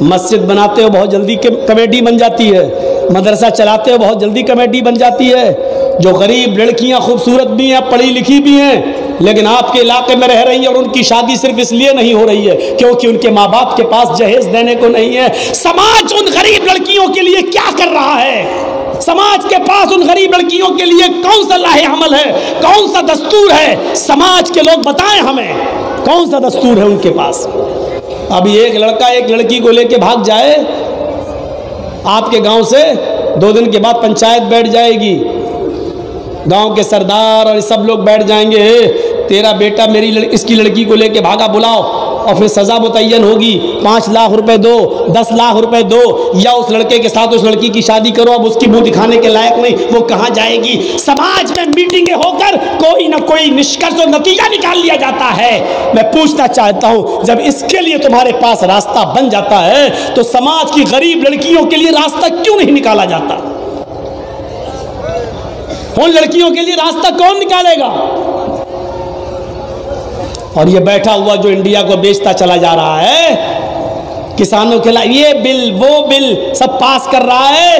مسجد بناتے ہو بہت جلدی کمیٹی بن جاتی ہے، مدرسہ چلاتے ہو بہت جلدی کمیٹی بن جاتی ہے، جو غریب لڑکیاں خوبصورت بھی ہیں، پڑھی لکھی بھی ہیں، لیکن آپ کے علاقے میں رہ رہی ہیں اور ان کی شادی صرف اس لیے نہیں ہو رہی ہے کیونکہ ان کے ماں باپ کے پاس جہیز دینے کو نہیں ہے۔ سماج ان غریب لڑکیوں کے لیے کیا کر رہا ہے؟ سماج کے پاس ان غریب لڑکیوں کے لیے کون سا لاہ عمل ہے، کون سا دستور ہے؟ سماج کے لوگ بتائیں ہمیں کون سا دستور ہے ان کے پاس؟ ابھی ایک لڑکا ایک لڑکی کو لے کے بھاگ جائے آپ کے گاؤں سے، 2 دن کے بعد پنچایت بیٹھ جائے گی، گاؤں کے سردار اور سب لوگ بیٹھ جائیں گے، تیرا بیٹا اس کی لڑکی کو لے کے بھاگا، بلاؤ، اور پھر سزا متعین ہوگی، 5 لاکھ روپے دو، 10 لاکھ روپے دو، یا اس لڑکے کے ساتھ اس لڑکی کی شادی کرو، اب اس کی منہ دکھانے کے لائق نہیں، وہ کہاں جائے گی؟ سماج میں میٹنگیں ہو کر کوئی نہ کوئی نشکرش اور نتیجہ نکال لیا جاتا ہے۔ میں پوچھنا چاہتا ہوں، جب اس کے لیے تمہارے پاس راستہ بن جاتا ہے تو سماج کی غریب لڑکیوں کے لیے راستہ کیوں نہیں نکالا جاتا؟ ان لڑکیوں کے لیے راستہ کون نکالے گا؟ اور یہ بیٹھا ہوا جو انڈیا کو بیچتا چلا جا رہا ہے، کسانوں کے لیے یہ بل وہ بل سب پاس کر رہا ہے،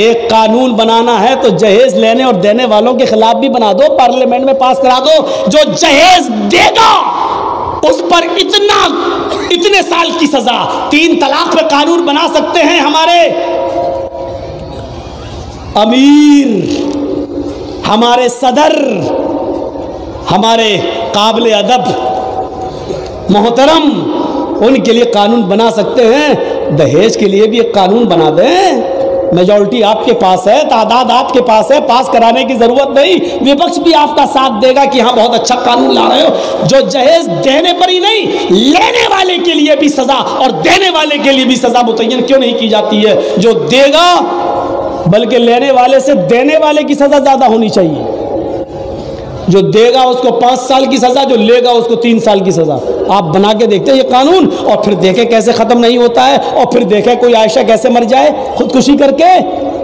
ایک قانون بنانا ہے تو جہیز لینے اور دینے والوں کے خلاف بھی بنا دو، پارلیمنٹ میں پاس کرا دو، جو جہیز دے گا اس پر اتنے سال کی سزا۔ 3 طلاق پہ قانون بنا سکتے ہیں ہمارے امیر، ہمارے صدر، ہمارے قابل ادب محترم، ان کے لیے قانون بنا سکتے ہیں، دہیج کے لیے بھی ایک قانون بنا دیں۔ میجورٹی آپ کے پاس ہے، تعداد آپ کے پاس ہے، پاس کرانے کی ضرورت نہیں، وپکش بھی آپ کا ساتھ دے گا کہ ہاں بہت اچھا قانون لا رہے ہو۔ جو جہیز دینے پر ہی نہیں، لینے والے کے لیے بھی سزا اور دینے والے کے لیے بھی سزا متعین کیوں نہیں کی جاتی ہے؟ جو دے گا بلکہ لینے والے سے دینے والے کی سزا زیادہ ہونی چاہیے۔ جو دے گا اس کو 5 سال کی سزا، جو لے گا اس کو 3 سال کی سزا۔ آپ بنا کے دیکھتے ہیں یہ قانون، اور پھر دیکھیں کیسے ختم نہیں ہوتا ہے، اور پھر دیکھیں کوئی عائشہ کیسے مر جائے خودکشی کر کے۔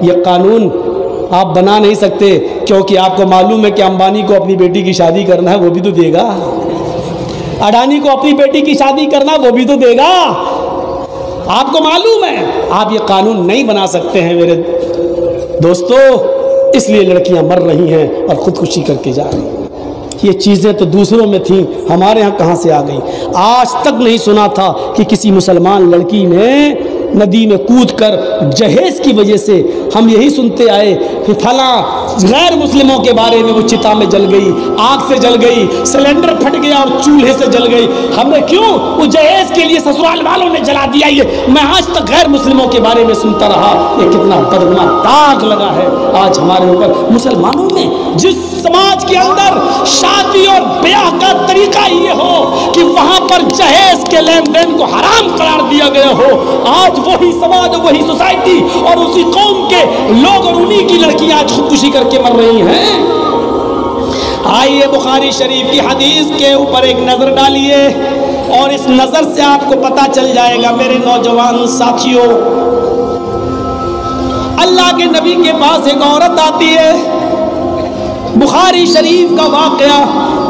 یہ قانون آپ بنا نہیں سکتے، کیونکہ آپ کو معلوم ہے کہ امبانی کو اپنی بیٹی کی شادی کرنا ہے، وہ بھی تو دے گا۔ اڈانی کو اپنی بیٹی کی شادی کرنا ہے، وہ بھی تو دے گا۔ آپ کو معلوم ہے، آپ یہ قانون نہیں بنا سکتے ہیں میرے دوستو، اس لیے لڑکیاں مر رہی ہیں اور خودکشی کر کے جا رہی ہیں۔ یہ چیزیں تو دوسروں میں تھیں، ہمارے ہاں کہاں سے آ گئی؟ آج تک نہیں سنا تھا کہ کسی مسلمان لڑکی نے ندی میں کود کر جہیز کی وجہ سے، ہم یہی سنتے آئے کہ فلاں غیر مسلموں کے بارے میں وہ چتا میں جل گئی، آگ سے جل گئی، سلنڈر پھٹ گیا اور چولہے سے جل گئی۔ ہم نے کیوں؟ وہ جہیز کے لیے سسرال والوں نے جلا دیا۔ یہ میں آج تک غیر مسلموں کے بارے میں سنتا رہا، یہ کتنا بدگنا داغ لگا ہے آج ہمارے اوپر۔ مسلمانوں میں جس سماج کے اندر شادی اور بیاہ کا طریقہ یہ ہو کہ وہاں پر جہیز کے لین دین کو حرام قرار دیا گیا ہو، آج وہی سماج، وہی سوسائٹی اور اسی قوم کے لوگ اور انہی کی لڑکیاں آج خودکشی کر کے مر رہی ہیں۔ آئیے بخاری شریف کی حدیث کے اوپر ایک نظر ڈالیے، اور اس نظر سے آپ کو پتہ چل جائے گا میرے نوجوان ساتھیوں۔ اللہ کے نبی کے پاس ایک عورت آتی ہے، بخاری شریف کا واقعہ،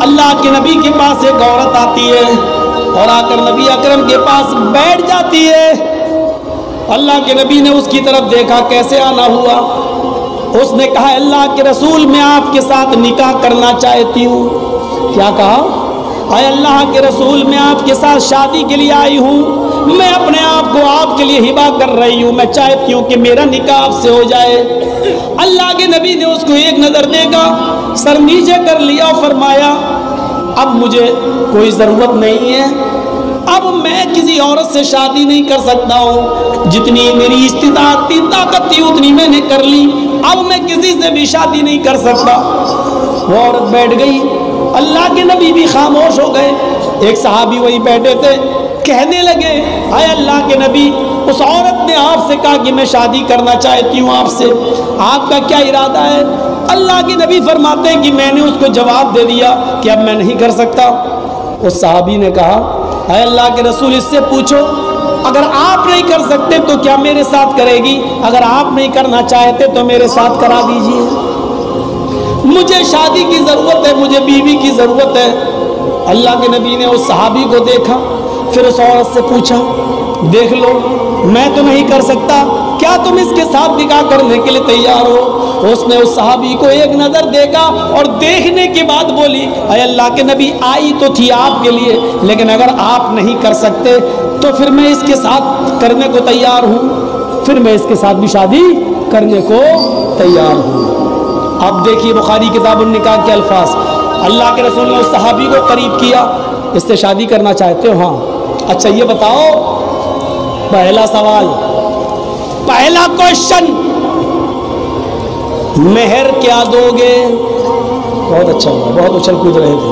اللہ کے نبی کے پاس ایک عورت آتی ہے اور آ کر نبی اکرم کے پاس بیٹھ جاتی ہے۔ اللہ کے نبی نے اس کی طرف دیکھا، کیسے آنا ہوا؟ اس نے کہا اللہ کے رسول میں آپ کے ساتھ نکاح کرنا چاہتی ہوں۔ کیا کہا؟ اے اللہ کے رسول میں آپ کے ساتھ شادی کے لیے آئی ہوں، میں اپنے آپ کو آپ کے لیے ہبہ کر رہی ہوں، میں چاہتی ہوں کہ میرا نکاح آپ سے ہو جائے۔ اللہ کے نبی نے اس کو ایک نظر دیکھا، سر نیچے کر لیا اور فرمایا اب مجھے کوئی ضرورت نہیں ہے، اب میں کسی عورت سے شادی نہیں کر سکتا ہوں، جتنی میری استطاعت تھی، طاقت تھی، اتنی میں نے کر لی، اب میں کسی سے بھی شادی نہیں کر سکتا۔ وہ عورت بیٹھ گئی، اللہ کے نبی بھی خاموش ہو گئے۔ ایک صحابی وہی بیٹھے تھے، کہنے لگے اے اللہ کے نبی، اس عورت نے آپ سے کہا کہ میں شادی کرنا چاہتی ہوں آپ سے، آپ کا کیا ارادہ ہے؟ اللہ کے نبی فرماتے ہیں کہ میں نے اس کو جواب دے دیا کہ اب میں نہیں کر سکتا۔ اس صحابی نے کہا اے اللہ کے رسول، اس سے پوچھو اگر آپ نہیں کر سکتے تو کیا میرے ساتھ کرے گی؟ اگر آپ نہیں کرنا چاہتے تو میرے ساتھ کرا دیجئے، مجھے شادی کی ضرورت ہے، مجھے بیوی کی ضرورت ہے۔ اللہ کے نبی نے اس صحابی کو دیکھا، پھر اس عورت سے پوچھا دیکھ لو میں تو نہیں کر سکتا، کیا تم اس کے ساتھ نکاح کرنے کے لیے تیار ہو؟ اس نے اس صحابی کو ایک نظر دیکھا اور دیکھنے کے بعد بولی اے اللہ کے نبی، آئی تو تھی آپ کے لیے، لیکن اگر آپ نہیں کر سکتے تو پھر میں اس کے ساتھ کرنے کو تیار ہوں، پھر میں اس کے ساتھ بھی شادی کرنے کو تیار ہوں۔ اب دیکھیے بخاری کتاب النکاح کے الفاظ، اللہ کے رسول نے اس صحابی کو قریب کیا، اس سے شادی کرنا چاہتے ہو؟ ہاں۔ اچھا یہ بتاؤ، پہلا سوال، پہلا کوشچن، مہر کیا دو گے؟ بہت اچھا ہوا، بہت اچھل کود رہے تھے۔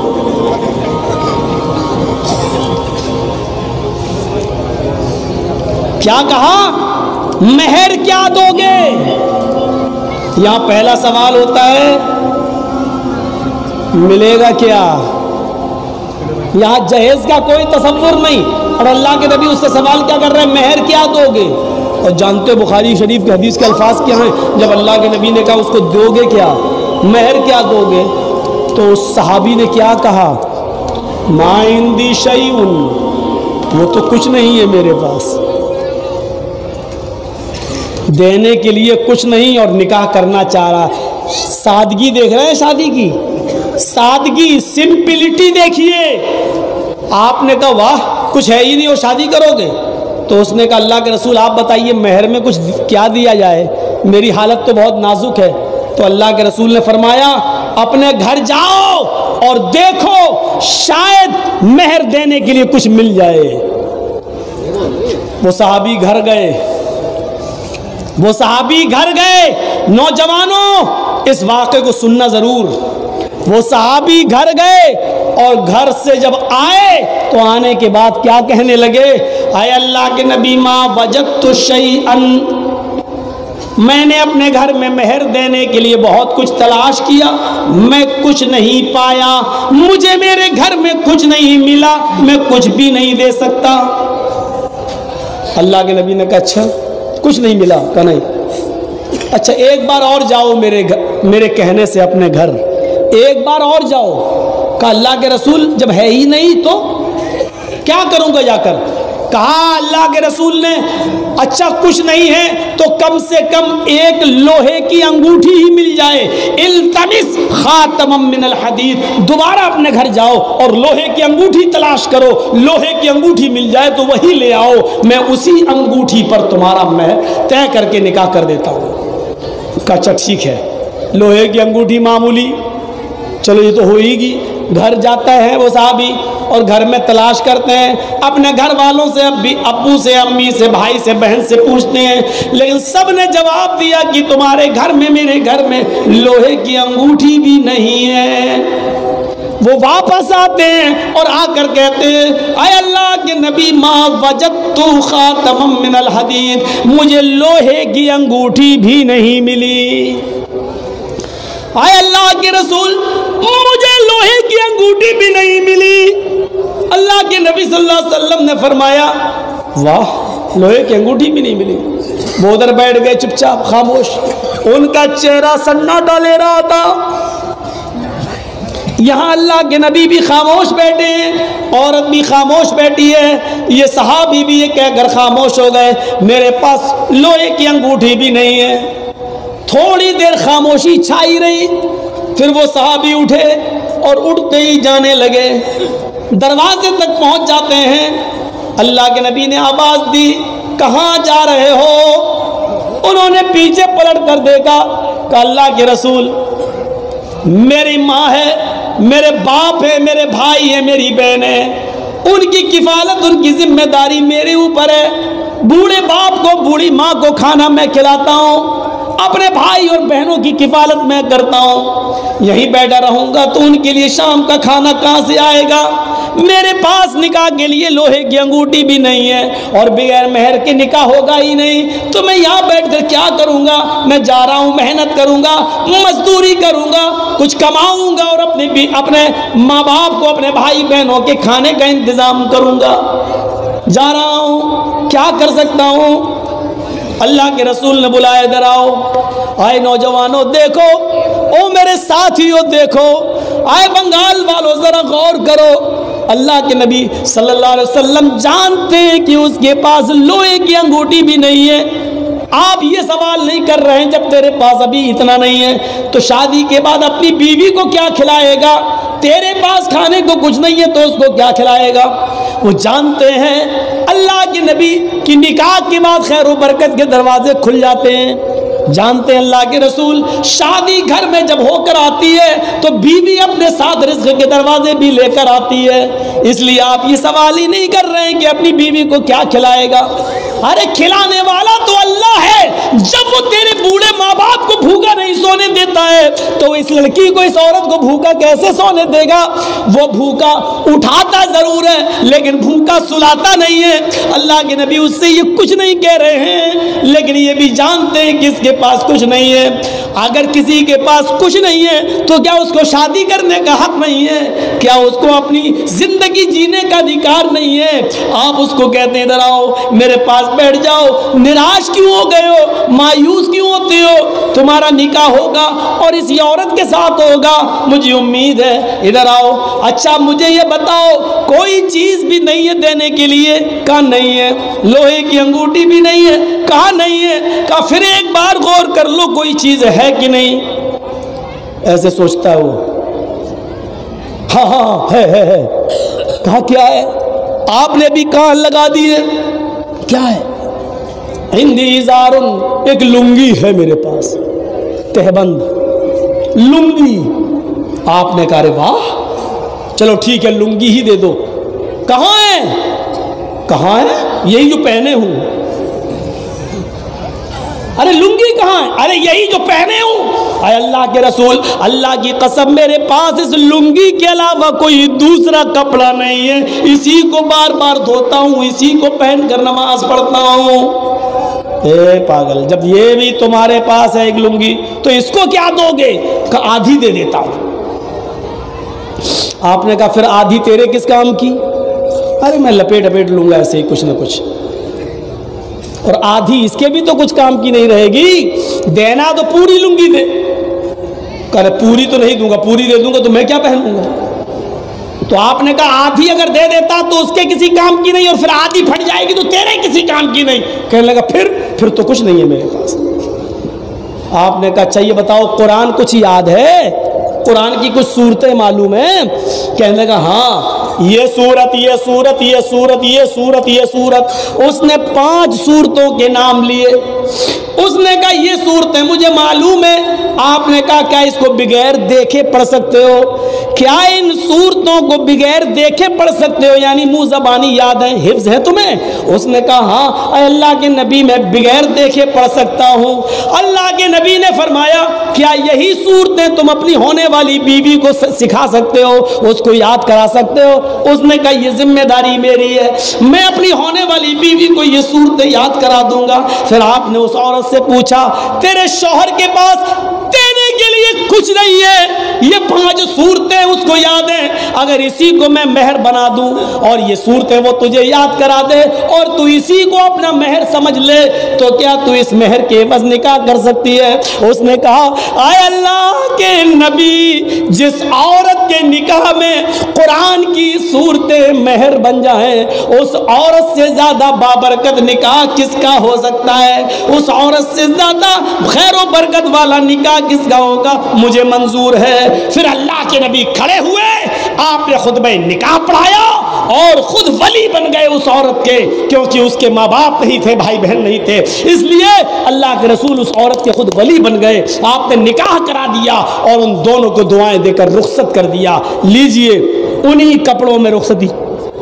کیا کہا؟ مہر کیا دو گے؟ یہاں پہلا سوال ہوتا ہے ملے گا کیا؟ یہاں جہیز کا کوئی تصور نہیں، اور اللہ کے نبی اس سے سوال کیا کر رہے ہیں؟ مہر کیا دو گے؟ اور جانتے بخاری شریف کے حدیث کے الفاظ کیا ہیں؟ جب اللہ کے نبی نے کہا اس کو دو گے کیا، مہر کیا دو گے، تو اس صحابی نے کیا کہا؟ ما عندی شیء، وہ تو کچھ نہیں ہے میرے پاس، دینے کے لیے کچھ نہیں، اور نکاح کرنا چاہ رہا۔ سادگی دیکھ رہے ہیں، شادی کی سادگی، سمپلٹی دیکھیے۔ آپ نے کہا واہ کچھ ہے ہی نہیں اور شادی کرو گے؟ تو اس نے کہا اللہ کے رسول آپ بتائیے مہر میں کچھ کیا دیا جائے، میری حالت تو بہت نازک ہے۔ تو اللہ کے رسول نے فرمایا اپنے گھر جاؤ اور دیکھو شاید مہر دینے کے لیے کچھ مل جائے۔ وہ صحابی گھر گئے، وہ صحابی گھر گئے. نوجوانوں اس واقعے کو سننا ضرور. وہ صحابی گھر گئے اور گھر سے جب آئے تو آنے کے بعد کیا کہنے لگے؟ اے اللہ کے نبی، ما وجدت شیئا، میں نے اپنے گھر میں مہر دینے کے لیے بہت کچھ تلاش کیا، میں کچھ نہیں پایا، مجھے میرے گھر میں کچھ نہیں ملا، میں کچھ بھی نہیں دے سکتا. اللہ کے نبی نے کہا اچھا کچھ نہیں ملا؟ کہا نہیں. اچھا ایک بار اور جاؤ میرے کہنے سے اپنے گھر، ایک بار اور جاؤ. کہا اللہ کے رسول جب ہے ہی نہیں تو کیا کروں گا جا کر؟ کہا اللہ کے رسول نے اچھا کچھ نہیں ہے تو کم سے کم ایک لوہے کی انگوٹھی ہی مل جائے، التمس خاتما من الحدید، دوبارہ اپنے گھر جاؤ اور لوہے کی انگوٹھی تلاش کرو، لوہے کی انگوٹھی مل جائے تو وہی لے آؤ، میں اسی انگوٹھی پر تمہارا مہر طے کر کے نکاح کر دیتا ہوں. کہا اچھا ٹھیک ہے. لوہے کی انگوٹھی معمولی، چلو یہ تو ہوئے گی. گھر جاتا ہے وہ صحابی اور گھر میں تلاش کرتے ہیں، اپنے گھر والوں سے، ابو سے، امی سے، بھائی سے، بہن سے پوچھتے ہیں، لیکن سب نے جواب دیا کہ تمہارے گھر میں، میرے گھر میں لوہے کی انگوٹھی بھی نہیں ہے. وہ واپس آتے ہیں اور آ کر کہتے ہیں اے اللہ کے نبی، ما وجدت خاتما من الحدید، مجھے لوہے کی انگوٹھی بھی نہیں ملی. اے اللہ کے رسول مجھے لوہے کی انگوٹھی بھی نہیں ملی. اللہ کے نبی صلی اللہ علیہ وسلم نے فرمایا واہ، لوہے کی انگوٹھی بھی نہیں ملی. وہ ادھر بیٹھ گئے چپ چاپ خاموش. ان کا چہرہ سناٹا لے رہا تھا. یہاں اللہ کے نبی بھی خاموش بیٹھے ہیں، عورت بھی خاموش بیٹھی ہے، یہ صحابی بھی یہ کہہ کر خاموش ہو گئے میرے پاس لوہے کی انگوٹھی بھی نہیں ہے. تھوڑی دیر خاموشی چھائی رہی، پھر وہ صحابی اٹھے اور اٹھتے ہی جانے لگے. دروازے تک پہنچ جاتے ہیں. اللہ کے نبی نے آواز دی کہاں جا رہے ہو؟ انہوں نے پیچھے پلٹ کر دیکھا. کہ اللہ کے رسول میری ماں ہے، میرے باپ ہے، میرے بھائی ہے، میری بہن ہے، ان کی کفالت، ان کی ذمہ داری میرے اوپر ہے. بوڑھے باپ کو، بوڑھی ماں کو کھانا میں کھلاتا ہوں، اپنے بھائی اور بہنوں کی کفالت میں کرتا ہوں. یہیں بیٹھا رہوں گا تو ان کے لیے شام کا کھانا کہاں سے آئے گا؟ میرے پاس نکاح کے لیے لوہے کی انگوٹھی بھی نہیں ہے اور بغیر مہر کے نکاح ہوگا ہی نہیں، تو میں یہاں بیٹھ کر کیا کروں گا؟ میں جا رہا ہوں، محنت کروں گا، مزدوری کروں گا، کچھ کماؤں گا اور اپنے ماں باپ کو، اپنے بھائی بہنوں کے کھانے کا انتظام کروں گا. جا رہا ہوں، کیا کر سکتا ہوں؟ اللہ کے رسول نے بلایا ادھر آؤ. آئے نوجوانوں دیکھو، او میرے ساتھیوں دیکھو، آئے بنگال والوں ذرا غور کرو. اللہ کے نبی صلی اللہ علیہ وسلم جانتے ہیں کہ اس کے پاس لوہے کی انگوٹھی بھی نہیں ہے. آپ یہ سوال نہیں کر رہے ہیں جب تیرے پاس ابھی اتنا نہیں ہے تو شادی کے بعد اپنی بیوی کو کیا کھلائے گا؟ تیرے پاس کھانے کو کچھ نہیں ہے تو اس کو کیا کھلائے گا؟ وہ جانتے ہیں اللہ کے نبی کی نکاح کے بعد خیر و برکت کے دروازے کھل جاتے ہیں. جانتے ہیں اللہ کے رسول شادی گھر میں جب ہو کر آتی ہے تو بیوی اپنے ساتھ رزق کے دروازے بھی لے کر آتی ہے. اس لیے آپ یہ سوال ہی نہیں کر رہے ہیں کہ اپنی بیوی کو کیا کھلائے گا. ارے کھلانے والا تو اللہ ہے. جب وہ تیرے بوڑھے ماں باپ کو بھوکا نہیں سونے دیتا ہے تو اس لڑکی کو، اس عورت کو بھوکا کیسے سونے دے گا؟ وہ بھوکا اٹھاتا ضرور ہے لیکن بھوکا سلاتا نہیں ہے. اللہ کے نبی اس سے یہ کچھ نہیں کہہ رہے ہیں لیکن یہ بھی جانتے ہیں کہ اس کے پاس کچھ نہیں ہے. اگر کسی کے پاس کچھ نہیں ہے تو کیا اس کو شادی کرنے کا حق نہیں ہے؟ کیا اس کو اپنی زندگی جینے کا ادھیکار نہیں ہے؟ آپ اس کو کہتے ہیں ادھر آؤ، میرے پاس بیٹھ جاؤ. نراش کیوں ہو گئے ہو؟ مایوس کیوں ہوتے ہو؟ تمہارا نکاح ہوگا اور اسی عورت کے ساتھ ہوگا، مجھے امید ہے. ادھر آؤ. اچھا مجھے یہ بتاؤ کوئی چیز بھی نہیں ہے دینے کے لیے؟ کہا نہیں ہے. لوہے کی انگوٹھی بھی نہیں ہے؟ کہا نہیں ہے. کہا پھر ایک بار غور کر لو کوئی چیز ہے کہ نہیں. ایسے سوچتا ہے وہ. ہاں ہاں ہے. کہا کیا ہے؟ آپ نے بھی کان لگا دیے. کیا ہے؟ ہندی ازارن، ایک لنگی ہے میرے پاس، تہبند لنگی. آپ نے کہا رے واہ، چلو ٹھیک ہے لنگی ہی دے دو. کہاں ہے؟ کہاں ہے؟ یہی جو پہنے ہوں. ارے لنگی کہاں ہے؟ ارے یہی جو پہنے ہوں۔ اے اللہ کے رسول، اللہ کی قسم میرے پاس اس لنگی کے علاوہ کوئی دوسرا کپڑا نہیں ہے، اسی کو بار بار دھوتا ہوں، اسی کو پہن کر نماز پڑھتا ہوں۔ اے پاگل، جب یہ بھی تمہارے پاس ہے ایک لنگی تو اس کو کیا دو گے؟ کہ آدھی دے دیتا ہوں۔ آپ نے کہا پھر آدھی تیرے کس کام کی؟ ارے میں لپیٹ لوں گا ایسے ہی کچھ نہ کچھ، اور آدھی اس کے بھی تو کچھ کام کی نہیں رہے گی، دینا تو پوری لنگی دے۔ کہ پوری تو نہیں دوں گا، پوری دے دوں گا تو میں کیا پہنوں گا؟ تو آپ نے کہا آدھی اگر دے دیتا تو اس کے کسی کام کی نہیں، اور پھر آدھی پھٹ جائے گی تو تیرے کسی کام کی نہیں۔ کہنے لگا پھر تو کچھ نہیں ہے میرے پاس۔ آپ نے کہا اچھا یہ بتاؤ قرآن کچھ یاد ہے؟ قرآن کی کچھ صورتیں معلوم ہیں؟ کہنے لگا ہاں، یہ سورت، یہ سورت، یہ سورت، یہ سورت، یہ سورت۔ اس نے 5 سورتوں کے نام لیے۔ اس نے کہا یہ صورتیں مجھے معلوم ہے۔ آپ نے کہا کیا اس کو بغیر دیکھے پڑھ سکتے ہو؟ کیا ان صورتوں کو بغیر دیکھے پڑھ سکتے ہو؟ یعنی منہ زبانی یاد ہے، حفظ ہے تمہیں؟ اس نے کہا ہاں اے اللہ کے نبی میں بغیر دیکھے پڑھ سکتا ہوں۔ اللہ کے نبی نے فرمایا کیا یہی صورتیں تم اپنی ہونے والی بیوی کو سکھا سکتے ہو، اس کو یاد کرا سکتے ہو؟ اس نے کہا یہ ذمہ داری میری ہے، میں اپنی ہونے والی بیوی کو یہ صورتیں یاد کرا دوں گا۔ پھر آپ نے اس عورت سے پوچھا تیرے شوہر کے پاس دینے کے لیے کچھ نہیں ہے، یہ 5 صورتیں اس کو یاد ہیں، اگر اسی کو میں مہر بنا دوں اور یہ صورتیں وہ تجھے یاد کرا دے اور تو اسی کو اپنا مہر سمجھ لے تو کیا تو اس مہر کے عوض نکاح کر سکتی ہے؟ اس نے کہا اے اللہ کے نبی، جس عورت کے نکاح میں قرآن کی صورتیں مہر بن جائیں اس عورت سے زیادہ بابرکت نکاح کس کا ہو سکتا ہے؟ اس عورت سے زیادہ خیر و برکت والا نکاح کس کا ہوگا؟ مجھے منظور ہے۔ پھر اللہ کے نبی کھڑے ہوئے، آپ نے خطبہ نکاح پڑھایا اور خود ولی بن گئے اس عورت کے، کیونکہ اس کے ماں باپ نہیں تھے، بھائی بہن نہیں تھے، اس لیے اللہ کے رسول اس عورت کے خود ولی بن گئے۔ آپ نے نکاح کرا دیا اور ان دونوں کو دعائیں دے کر رخصت کر دیا۔ لیجئے انہی کپڑوں میں رخصتی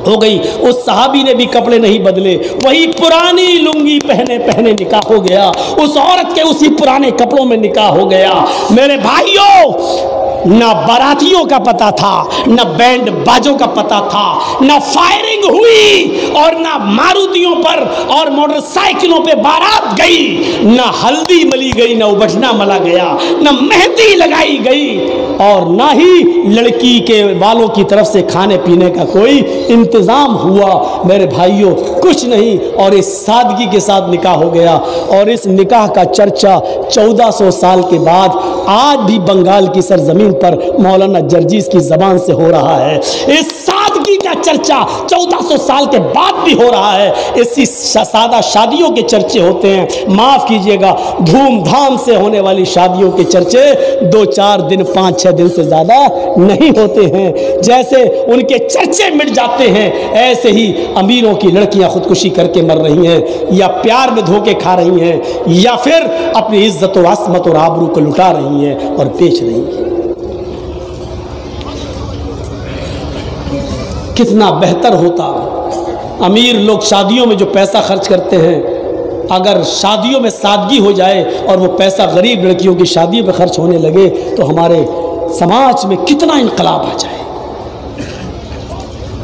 ہو گئی۔ اس صحابی نے بھی کپڑے نہیں بدلے، وہی پرانی لنگی پہنے نکاح ہو گیا، اس عورت کے اسی پرانے کپڑوں میں نکاح ہو گیا۔ میرے بھائیوں، نہ باراتیوں کا پتہ تھا، نہ بینڈ باجوں کا پتہ تھا، نہ فائرنگ ہوئی اور نہ ماروتیوں پر اور موٹر سائیکلوں پہ بارات گئی، نہ ہلدی ملی گئی، نہ ابٹنا ملا گیا، نہ مہندی لگائی گئی، اور نہ ہی لڑکی کے والوں کی طرف سے کھانے پینے کا کوئی انتظام ہوا۔ میرے بھائیوں کچھ نہیں، اور اس سادگی کے ساتھ نکاح ہو گیا، اور اس نکاح کا چرچا 1400 سال کے بعد آج بھی بنگال کی سرزمین پر مولانا جرجیز کی زبان سے ہو رہا ہے۔ اس سادگی کا چرچا 1400 سال کے بعد بھی ہو رہا ہے۔ اسی سادہ شادیوں کے چرچے ہوتے ہیں، معاف کیجئے گا، دھوم دھام سے ہونے والی شادیوں کے چرچے 2-4 دن 5-6 دن سے زیادہ نہیں ہوتے ہیں۔ جیسے ان کے چرچے مٹ جاتے ہیں، ایسے ہی امیروں کی لڑکیاں خودکشی کر کے مر رہی ہیں، یا پیار میں دھوکے کھا رہی ہیں، یا پھر اپنی عزت و عصمت اور آبرو کو لٹا رہی ہیں اور بیچ رہی ہیں۔ کتنا بہتر ہوتا امیر لوگ شادیوں میں جو پیسہ خرچ کرتے ہیں، اگر شادیوں میں سادگی ہو جائے اور وہ پیسہ غریب لڑکیوں کی شادی پہ خرچ ہونے لگے تو ہمارے سماج میں کتنا انقلاب آ جائے۔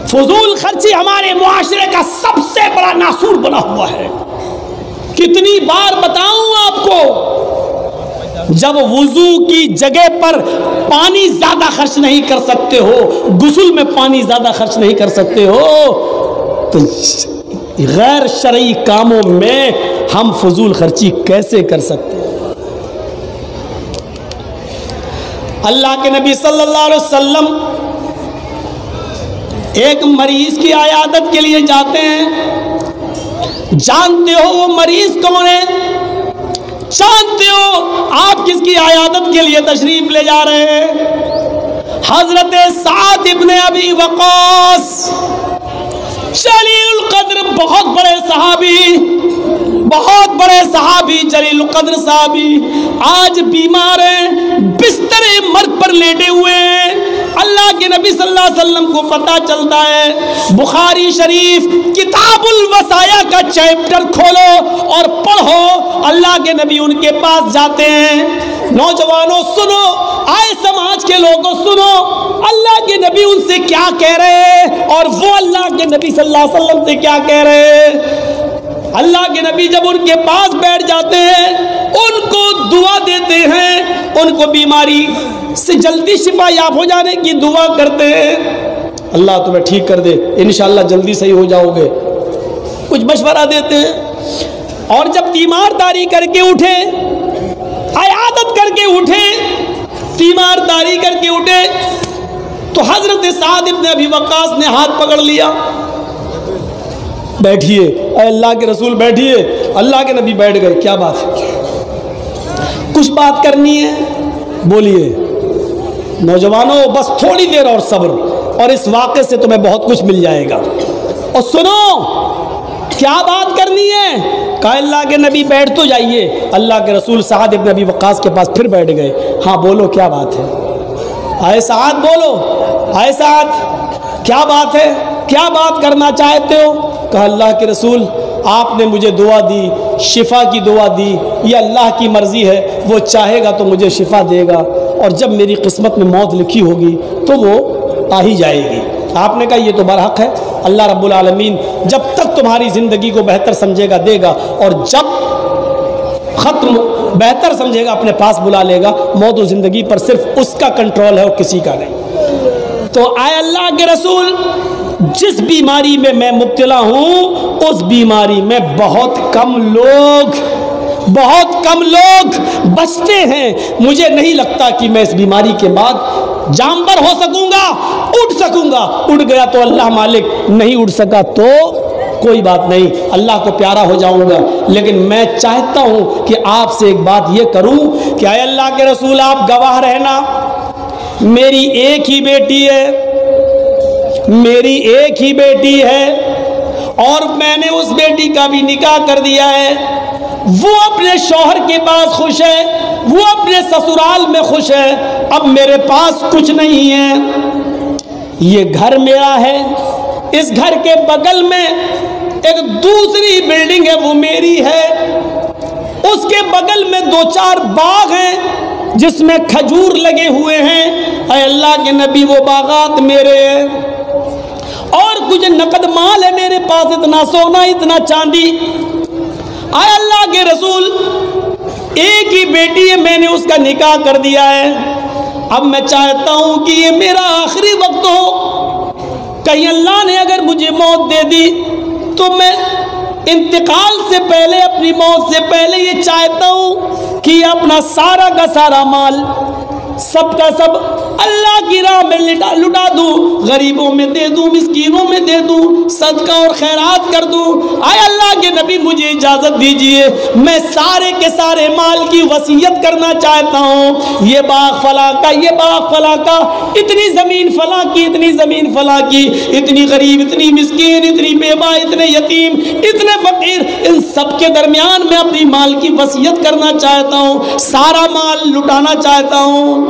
فضول خرچی ہمارے معاشرے کا سب سے بڑا ناسور بنا ہوا ہے۔ کتنی بار بتاؤں آپ کو، جب وضو کی جگہ پر پانی زیادہ خرچ نہیں کر سکتے ہو، غسل میں پانی زیادہ خرچ نہیں کر سکتے ہو، تو غیر شرعی کاموں میں ہم فضول خرچی کیسے کر سکتے ہیں؟ اللہ کے نبی صلی اللہ علیہ وسلم ایک مریض کی عیادت کے لیے جاتے ہیں۔ جانتے ہو وہ مریض کون ہے؟ جانتے ہو آپ کس کی عیادت کے لیے تشریف لے جا رہے ہیں؟ حضرت سعد ابن ابی وقاص، جلیل القدر، بہت بڑے صحابی، بہت بڑے صحابی جلیل القدر صحابی آج بیمار ہیں، بستر مرگ پر لیٹے ہوئے ہیں۔ اللہ کے نبی صلی اللہ علیہ وسلم کو پتہ چلتا ہے، بخاری شریف کتاب الوصایا کا چیپٹر کھولو اور پڑھو۔ اللہ کے نبی ان کے پاس جاتے ہیں۔ نوجوانوں سنو، آئے سماج کے لوگوں سنو، اللہ کے نبی ان سے کیا کہہ رہے ہیں اور وہ اللہ کے نبی صلی اللہ علیہ وسلم سے کیا کہہ رہے ہیں۔ اللہ کے نبی جب ان کے پاس بیٹھ جاتے ہیں، ان کو دعا دیتے ہیں، ان کو بیماری سے جلدی شفا یاب ہو جانے کی دعا کرتے ہیں۔ اللہ تمہیں ٹھیک کر دے، انشاءاللہ جلدی صحیح ہو جاؤ گے، کچھ مشورہ دیتے ہیں۔ اور جب تیمارداری کر کے اٹھے، عیادت کر کے اٹھے، تیمارداری کر کے اٹھے، تو حضرت سعد ابن ابی وقاص نے ہاتھ پکڑ لیا، بیٹھیے اے اللہ کے رسول بیٹھیے۔ اللہ کے نبی بیٹھ گئے۔ کیا بات ہے؟ کچھ بات کرنی ہے، بولیے۔ نوجوانوں بس تھوڑی دیر اور صبر، اور اس واقعے سے تمہیں بہت کچھ مل جائے گا۔ اور سنو، کیا بات کرنی ہے؟ کہا اللہ کے نبی بیٹھ تو جائیے۔ اللہ کے رسول سعد ابن ابی وقاص کے پاس پھر بیٹھ گئے۔ ہاں بولو کیا بات ہے؟ آئے سعد بولو، آئے سعد کیا بات ہے؟ کیا بات کرنا چاہتے ہو؟ کہا اللہ کے رسول آپ نے مجھے دعا دی، شفا کی دعا دی، یہ اللہ کی مرضی ہے، وہ چاہے گا تو مجھے شفا دے گا، اور جب میری قسمت میں موت لکھی ہوگی تو وہ آ ہی جائے گی۔ آپ نے کہا یہ تو برحق ہے، اللہ رب العالمین جب تک تمہاری زندگی کو بہتر سمجھے گا دے گا، اور جب ختم بہتر سمجھے گا اپنے پاس بلا لے گا۔ موت و زندگی پر صرف اس کا کنٹرول ہے اور کسی کا نہیں۔ تو اے اللہ کے رسول، جس بیماری میں میں مبتلا ہوں اس بیماری میں بہت کم لوگ بچتے ہیں، مجھے نہیں لگتا کہ میں اس بیماری کے بعد جانبر ہو سکوں گا، اٹھ سکوں گا۔ اٹھ گیا تو اللہ مالک، نہیں اٹھ سکا تو کوئی بات نہیں، اللہ کو پیارا ہو جاؤں گا۔ لیکن میں چاہتا ہوں کہ آپ سے ایک بات یہ کروں کہ اے اللہ کے رسول آپ گواہ رہنا، میری ایک ہی بیٹی ہے، میری ایک ہی بیٹی ہے، اور میں نے اس بیٹی کا بھی نکاح کر دیا ہے۔ وہ اپنے شوہر کے پاس خوش ہے، وہ اپنے سسرال میں خوش ہے، اب میرے پاس کچھ نہیں ہے۔ یہ گھر میرا ہے، اس گھر کے بغل میں ایک دوسری بلڈنگ ہے وہ میری ہے، اس کے بغل میں 2-4 باغ ہیں جس میں کھجور لگے ہوئے ہیں۔ اے اللہ کے نبی وہ باغات میرے ہیں، اور کچھ نقد مال ہے میرے پاس، اتنا سونا اتنا چاندی۔ اے اللہ کے رسول ایک ہی بیٹی ہے، میں نے اس کا نکاح کر دیا ہے، اب میں چاہتا ہوں کہ یہ میرا آخری وقت ہو، کہیں اللہ نے اگر مجھے موت دے دی تو میں انتقال سے پہلے، اپنی موت سے پہلے یہ چاہتا ہوں کہ اپنا سارا کا سارا مال، سب کا سب اللہ کی راہ میں لٹا دوں، غریبوں میں دے دوں، مسکینوں میں دے دوں، صدقہ اور خیرات کر دوں۔ اے اللہ کے نبی مجھے اجازت دیجئے، میں سارے کے سارے مال کی وصیت کرنا چاہتا ہوں، یہ باغ فلاں کا، یہ باغ فلاں کا، اتنی زمین فلاں کی، اتنی زمین فلاں کی، اتنی غریب، اتنی مسکین، اتنی بیوہ، اتنے یتیم، اتنے فقیر، ان سب کے درمیان میں اپنی مال کی وصیت کرنا چاہتا ہوں، سارا مال لٹانا چاہتا ہوں۔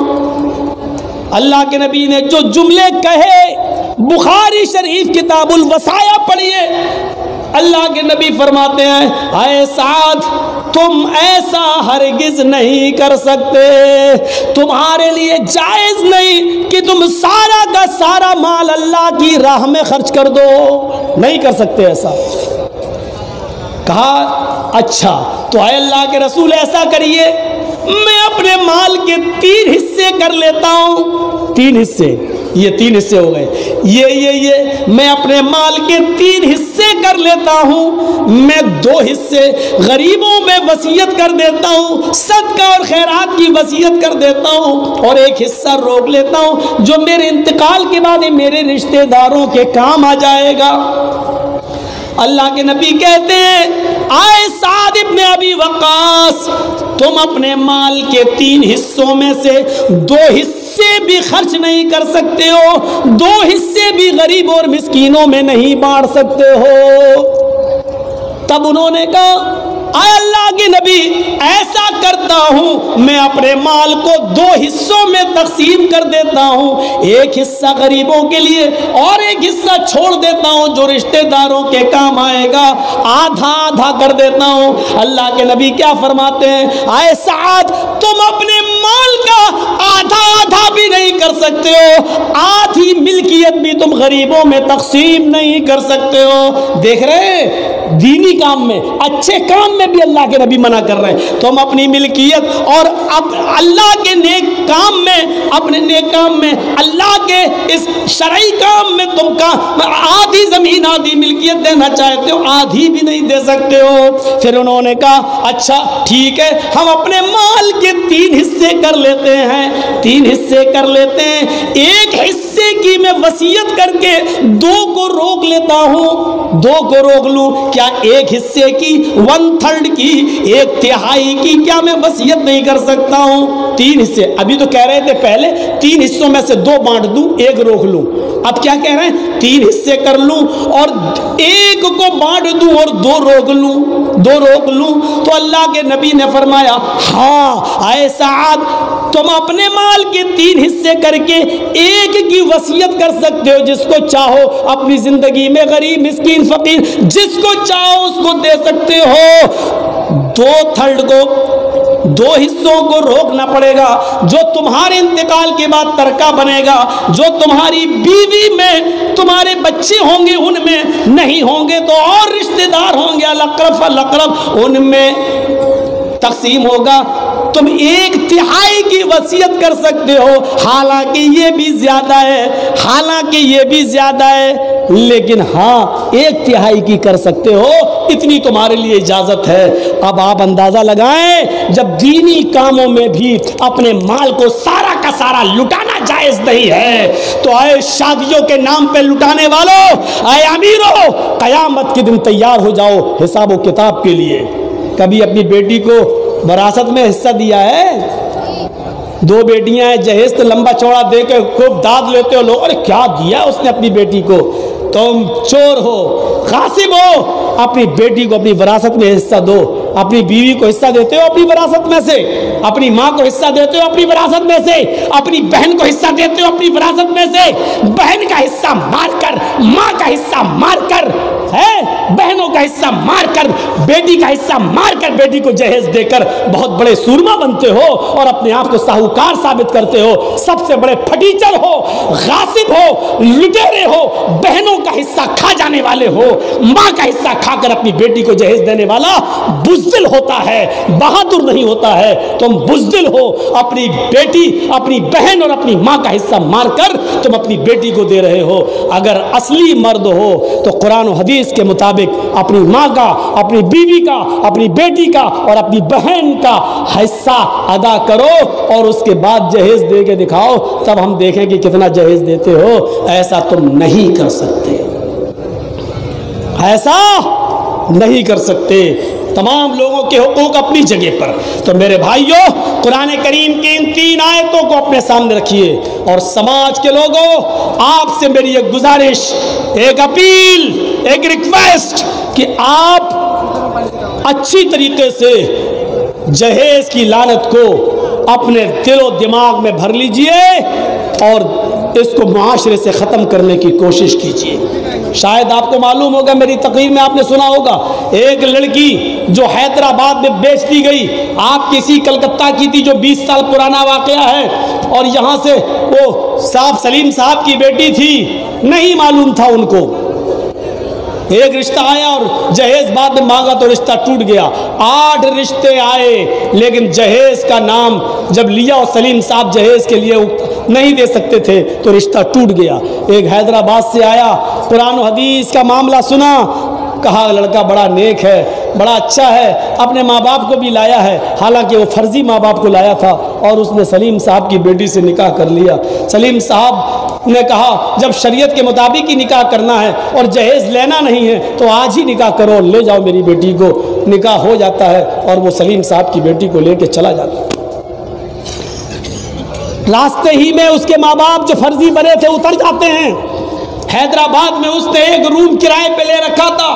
اللہ کے نبی نے جو جملے کہے، بخاری شریف کتاب الوصایا پڑھیے، اللہ کے نبی فرماتے ہیں اے سعد تم ایسا ہرگز نہیں کر سکتے، تمہارے لیے جائز نہیں کہ تم سارا کا سارا مال اللہ کی راہ میں خرچ کر دو، نہیں کر سکتے ایسا۔ کہا اچھا تو اے اللہ کے رسول ایسا کریے، میں اپنے مال کے 3 حصے کر لیتا ہوں۔ 3 حصے، یہ 3 حصے ہو گئے، یہ میں اپنے مال کے 3 حصے کر لیتا ہوں، میں 2 حصے غریبوں میں وصیت کر دیتا ہوں، صدقہ اور خیرات کی وصیت کر دیتا ہوں، اور 1 حصہ روک لیتا ہوں جو میرے انتقال کے بعد میرے رشتہ داروں کے کام آ جائے گا۔ اللہ کے نبی کہتے ہیں اے سعد ابن ابی وقاص تم اپنے مال کے 3 حصوں میں سے 2 حصے بھی خرچ نہیں کر سکتے ہو، 2 حصے بھی غریب اور مسکینوں میں نہیں بانٹ سکتے ہو۔ تب انہوں نے کہا اے اللہ کے نبی ایسا کرتا ہوں میں اپنے مال کو 2 حصوں میں تقسیم کر دیتا ہوں، ایک حصہ غریبوں کے لیے اور ایک حصہ چھوڑ دیتا ہوں جو رشتہ داروں کے کام آئے گا، آدھا آدھا کر دیتا ہوں۔ اللہ کے نبی کیا فرماتے ہیں؟ اے سعد تم اپنے مال کا آدھا آدھا بھی نہیں کر سکتے ہو، آدھی ملکیت بھی تم غریبوں میں تقسیم نہیں کر سکتے ہو۔ دیکھ رہے ہیں دینی کام میں، اچھے کام میں بھی اللہ کے نبی منع کر رہے ہیں، تم اپنی ملکیت اور اب اللہ کے نیک کام میں، اپنے نیک کام میں، اللہ کے اس شرعی کام میں تم کا آدھی زمین آدھی ملکیت دینا چاہتے ہو، آدھی بھی نہیں دے سکتے ہو۔ پھر انہوں نے کہا اچھا ٹھیک ہے ہم اپنے مال کے 3 حصے کر لیتے ہیں، 3 حصے کر لیتے ہیں، ایک حصے کی میں وصیت کر کے 2 کو روک لیتا ہوں، 2 کو روک لوں، کیا ایک حصے کی 1/3 کی 1/3 کی کیا میں وصیت نہیں کر سکتا ہوں؟ 3 حصے، ابھی تو کہہ رہے تھے پہلے 3 حصوں میں سے 2 بانٹ دوں 1 روک لوں، اب کیا کہہ رہے ہیں 3 حصے کر لوں اور 1 کو بانٹ دوں اور 2 روک لوں، 2 روک لوں۔ تو اللہ کے نبی نے فرمایا ہاں اے سعد تم اپنے مال کے 3 حصے کر کے 1 کی وصیت کر سکتے ہو، جس کو چاہو اپنی زندگی میں غریب مسکین فقیر جس کو چاہو اس کو دے سکتے ہو، 2/3 کو 2 حصوں کو روکنا پڑے گا، جو تمہارے انتقال کے بعد ترکہ بنے گا، جو تمہاری بیوی میں تمہارے بچے ہوں گے ان میں نہیں ہوں گے تو اور رشتہ دار ہوں گے الاقرب فالاقرب ان میں تقسیم ہوگا، تم 1/3 کی وصیت کر سکتے ہو، حالانکہ یہ بھی زیادہ ہے، حالانکہ یہ بھی زیادہ ہے، لیکن ہاں 1/3 کی کر سکتے ہو، اتنی تمہارے لیے اجازت ہے۔ اب آپ اندازہ لگائیں جب دینی کاموں میں بھی اپنے مال کو سارا کا سارا لٹانا جائز نہیں ہے تو اے شادیوں کے نام پہ لٹانے والوں، اے امیروں، قیامت کے دن تیار ہو جاؤ حساب و کتاب کے لیے۔ کبھی اپنی بیٹی کو وراثت میں حصہ دیا ہے؟ 2 بیٹیاں ہیں، جہیز تو لمبا چوڑا دے کے خوب داد لیتے ہو لوگ، ارے کیا دیا اس نے اپنی بیٹی کو؟ تم چور ہو، غاصب ہو، اپنی بیٹی کو اپنی وراثت میں حصہ دو۔ اپنی بیوی کو حصہ دیتے ہو اپنی وراثت میں سے، اپنی ماں کو حصہ دیتے ہو اپنی وراثت میں سے، اپنی بہن کو حصہ دیتے ہو اپنی وراثت میں سے، بہن کا حصہ مار کر، ماں کا حصہ مار کر، بہنوں کا حصہ مار کر، بیٹی کا حصہ مار کر بیٹی کو جہیز دے کر بہت بڑے سورما بنتے ہو اور اپنے آپ کو ساہوکار ثابت کرتے ہو، سب سے بڑے پھٹیچر ہو، غاصب ہو، لٹیرے ہو، بہنوں کا حصہ کھا جانے والے ہو، ماں کا حصہ کھا کر اپنی بیٹی کو جہیز دینے والا بزدل ہوتا ہے، بہادر نہیں ہوتا ہے۔ تم بزدل ہو، اپنی بیٹی، اپنی بہن اور اپنی ماں کا حصہ مار کر تم اپنی بیٹی کو دے رہے ہو۔ اگر اصلی مرد ہو تو قرآن و حدیث کے مطابق اپنی ماں کا، اپنی بیوی کا، اپنی بیٹی کا اور اپنی بہن کا حصہ ادا کرو اور اس کے بعد جہیز دے کے دکھاؤ، تب ہم دیکھیں کہ کتنا جہیز دیتے ہو۔ ایسا تم نہیں کر سکتے، ایسا نہیں کر سکتے۔ تمام لوگوں کے حقوق اپنی جگہ پر۔ تو میرے بھائیوں، قرآن کریم کی ان 3 آیتوں کو اپنے سامنے رکھیے اور سماج کے لوگوں، آپ سے میری ایک گزارش، ایک اپیل، ایک ریکویسٹ کہ آپ اچھی طریقے سے جہیز کی لعنت کو اپنے دل و دماغ میں بھر لیجئے اور اس کو معاشرے سے ختم کرنے کی کوشش کیجئے۔ شاید آپ کو معلوم ہوگا، میری تقریر میں آپ نے سنا ہوگا، ایک لڑکی جو حیدرآباد میں بیچ دی گئی، آپ کسی کلکتہ کی تھی، جو 20 سال پرانا واقعہ ہے، اور یہاں سے وہ صاحب سلیم صاحب کی بیٹی تھی، نہیں معلوم تھا ان کو، ایک رشتہ آیا اور جہیز بعد میں مانگا تو رشتہ ٹوٹ گیا۔ 8 رشتے آئے لیکن جہیز کا نام جب لیا اور سلیم صاحب جہیز کے لیے نہیں دے سکتے تھے تو رشتہ ٹوٹ گیا۔ ایک حیدرآباد سے آیا، قرآن و حدیث کا معاملہ سنا، کہا لڑکا بڑا نیک ہے، بڑا اچھا ہے، اپنے ماں باپ کو بھی لایا ہے، حالانکہ وہ فرضی ماں باپ کو لایا تھا، اور اس نے سلیم صاحب کی بیٹی سے نکاح کر لیا۔ سلیم صاحب نے کہا جب شریعت کے مطابق ہی نکاح کرنا ہے اور جہیز لینا نہیں ہے تو آج ہی نکاح کرو، لے جاؤ میری بیٹی کو۔ نکاح ہو جاتا ہے اور وہ سلیم صاحب کی بیٹی کو لے کے چلا جاتا ہے۔ راستے ہی میں اس کے ماں باپ جو فرضی بنے تھے اتر جاتے ہیں۔ حیدرآباد میں اس نے ایک روم کرائے پہ لے رکھا تھا،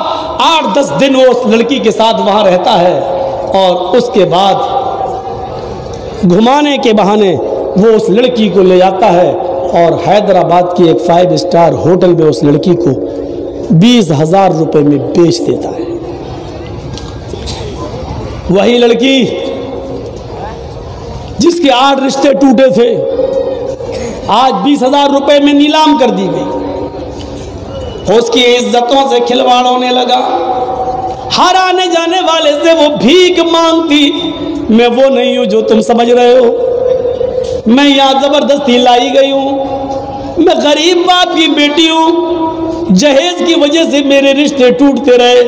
8-10 دن وہ اس لڑکی کے ساتھ وہاں رہتا ہے، اور اس کے بعد گھمانے کے بہانے وہ اس لڑکی کو لے جاتا ہے اور حیدرآباد کی ایک 5 اسٹار ہوٹل میں اس لڑکی کو 20,000 روپے میں بیچ دیتا ہے۔ وہی لڑکی جس کے 8 رشتے ٹوٹے تھے آج 20,000 روپے میں نیلام کر دی گئی۔ اس کی عزتوں سے کھلواڑ ہونے لگا، ہر آنے جانے والے سے وہ بھیک مانگتی، میں وہ نہیں ہوں جو تم سمجھ رہے ہو، میں یہاں زبردستی لائی گئی ہوں، میں غریب باپ کی بیٹی ہوں، جہیز کی وجہ سے میرے رشتے ٹوٹتے رہے،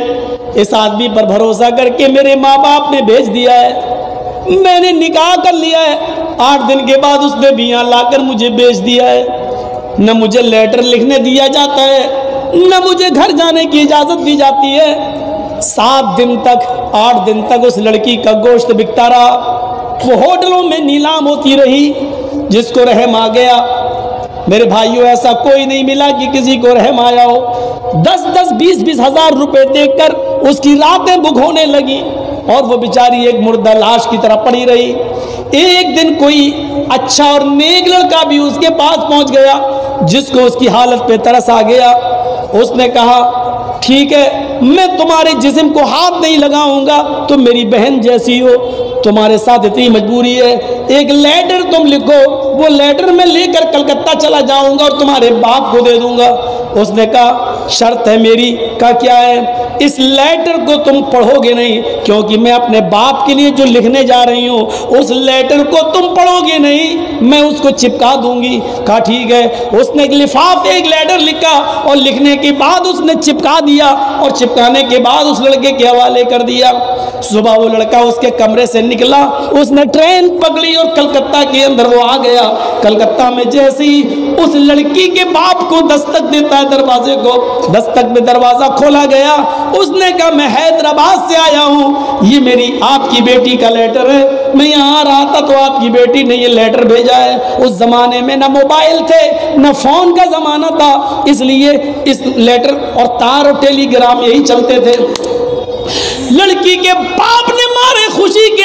اس آدمی پر بھروسہ کر کے میرے ماں باپ نے بھیج دیا ہے، میں نے نکاح کر لیا ہے، 8 دن کے بعد اس نے بھی یہاں لا کر مجھے بیچ دیا ہے، نہ مجھے لیٹر لکھنے دیا جاتا ہے، نہ مجھے گھر جانے کی اجازت دی جاتی ہے۔ 7 دن تک 8 دن تک اس لڑکی کا گوشت بکتا رہا، وہ ہوٹلوں میں نیلام ہوتی رہی، جس کو رحم آ گیا۔ میرے بھائیوں ایسا کوئی نہیں ملا کہ کسی کو رحم آیا ہو، 10-10 20-20 ہزار روپے دیکھ کر اس کی راتیں بک ہونے لگی اور وہ بیچاری ایک مردہ لاش کی طرح پڑی رہی۔ ایک دن کوئی اچھا اور نیک لڑکا بھی اس کے پاس پہنچ گیا جس کو اس کی حالت پہ ترس آ گیا۔ اس نے کہا ٹھیک ہے میں تمہارے جسم کو ہاتھ نہیں لگاؤں گا، تم میری بہن جیسی ہو، تمہارے ساتھ اتنی مجبوری ہے، ایک لیٹر تم لکھو، وہ لیٹر میں لے کر کلکتہ چلا جاؤں گا اور تمہارے باپ کو دے دوں گا۔ اس نے کہا شرط ہے میری۔ کہا کیا ہے؟ اس لیٹر کو تم پڑھو گے نہیں، کیونکہ میں اپنے باپ کے لیے جو لکھنے جا رہی ہوں اس لیٹر کو تم پڑھو گے نہیں، میں اس کو چپکا دوں گی۔ کہا ٹھیک ہے۔ اس نے ایک لفاف ایک لیٹر لکھا اور لکھنے کے بعد اس نے چپکا دیا اور چپکانے کے بعد اس لڑکے کے حوالے کر دیا۔ صبح وہ لڑکا اس کے کمرے سے نکلا، اس نے ٹرین پکڑی اور کلکتہ کے اندر وہ آ گیا۔ کلکتہ میں جیسے ہی اس لڑکی کے باپ کو دستک دیتا ہے دروازے کو، دستک میں دروازہ کھولا گیا۔ اس نے کہا میں حیدرآباد سے آیا ہوں، یہ میری آپ کی بیٹی کا لیٹر ہے، میں یہاں آ رہا تھا تو آپ کی بیٹی نے یہ لیٹر بھیجا ہے۔ اس زمانے میں نہ موبائل تھے نہ فون کا زمانہ تھا، اس لیے اس لیٹر اور تار اور ٹیلی گرام یہی چلتے تھے۔ لڑکی کے باپ نے مارے خوشی کے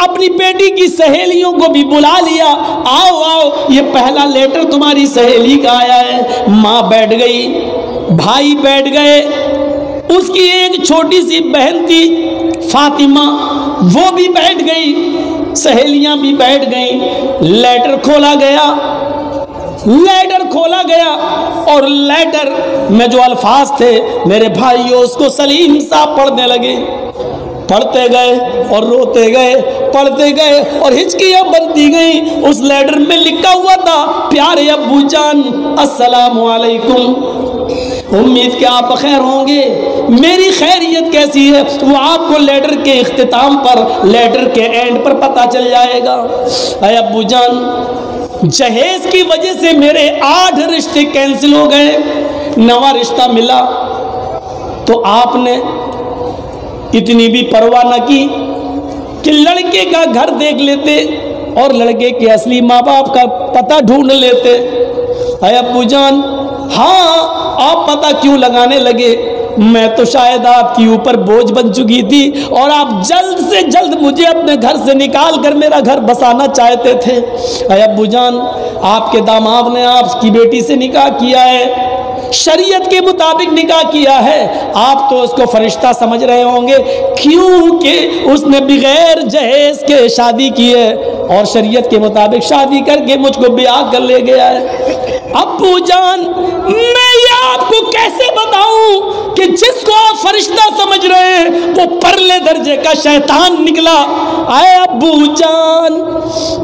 اپنی بیٹی کی سہیلیوں کو بھی بلا لیا، آؤ آؤ یہ پہلا لیٹر تمہاری سہیلی کا آیا ہے۔ ماں بیٹھ گئی، بھائی بیٹھ گئے، اس کی ایک چھوٹی سی بہن تھی فاطمہ، وہ بھی بیٹھ گئی، سہیلیاں بھی بیٹھ گئیں۔ لیٹر کھولا گیا اور لیٹر میں جو الفاظ تھے میرے بھائیوں اس کو سلیم صاحب پڑھنے لگے۔ پڑھتے گئے اور روتے گئے، پڑھتے گئے اور ہچکیاں بنتی گئیں۔ اس لیٹر میں لکھا ہوا تھا پیارے ابو جان السلام علیکم، امید کہ آپ بخیر ہوں گے، میری خیریت کیسی ہے وہ آپ کو لیٹر کے اختتام پر، لیٹر کے اینڈ پر پتہ چل جائے گا۔ اے ابو جان جہیز کی وجہ سے میرے 8 رشتے کینسل ہو گئے، 9واں رشتہ ملا تو آپ نے اتنی بھی پرواہ نہ کی کہ لڑکے کا گھر دیکھ لیتے اور لڑکے کے اصلی ماں باپ کا پتہ ڈھونڈ لیتے۔ اے ابو جان ہاں آپ پتہ کیوں لگانے لگے؟ میں تو شاید آپ کی اوپر بوجھ بن چکی تھی اور آپ جلد سے جلد مجھے اپنے گھر سے نکال کر میرا گھر بسانا چاہتے تھے۔ اے ابو جان آپ کے داماد نے آپ کی بیٹی سے نکاح کیا ہے، شریعت کے مطابق نکاح کیا ہے، آپ تو اس کو فرشتہ سمجھ رہے ہوں گے کیونکہ اس نے بغیر جہیز کے شادی کی ہے اور شریعت کے مطابق شادی کر کے مجھ کو بیاہ کر لے گیا ہے۔ ابو جان میں یہ آپ کو کیسے بتاؤں کہ جس کو آپ فرشتہ سمجھ رہے ہیں وہ پرلے درجے کا شیطان نکلا۔ اے ابو جان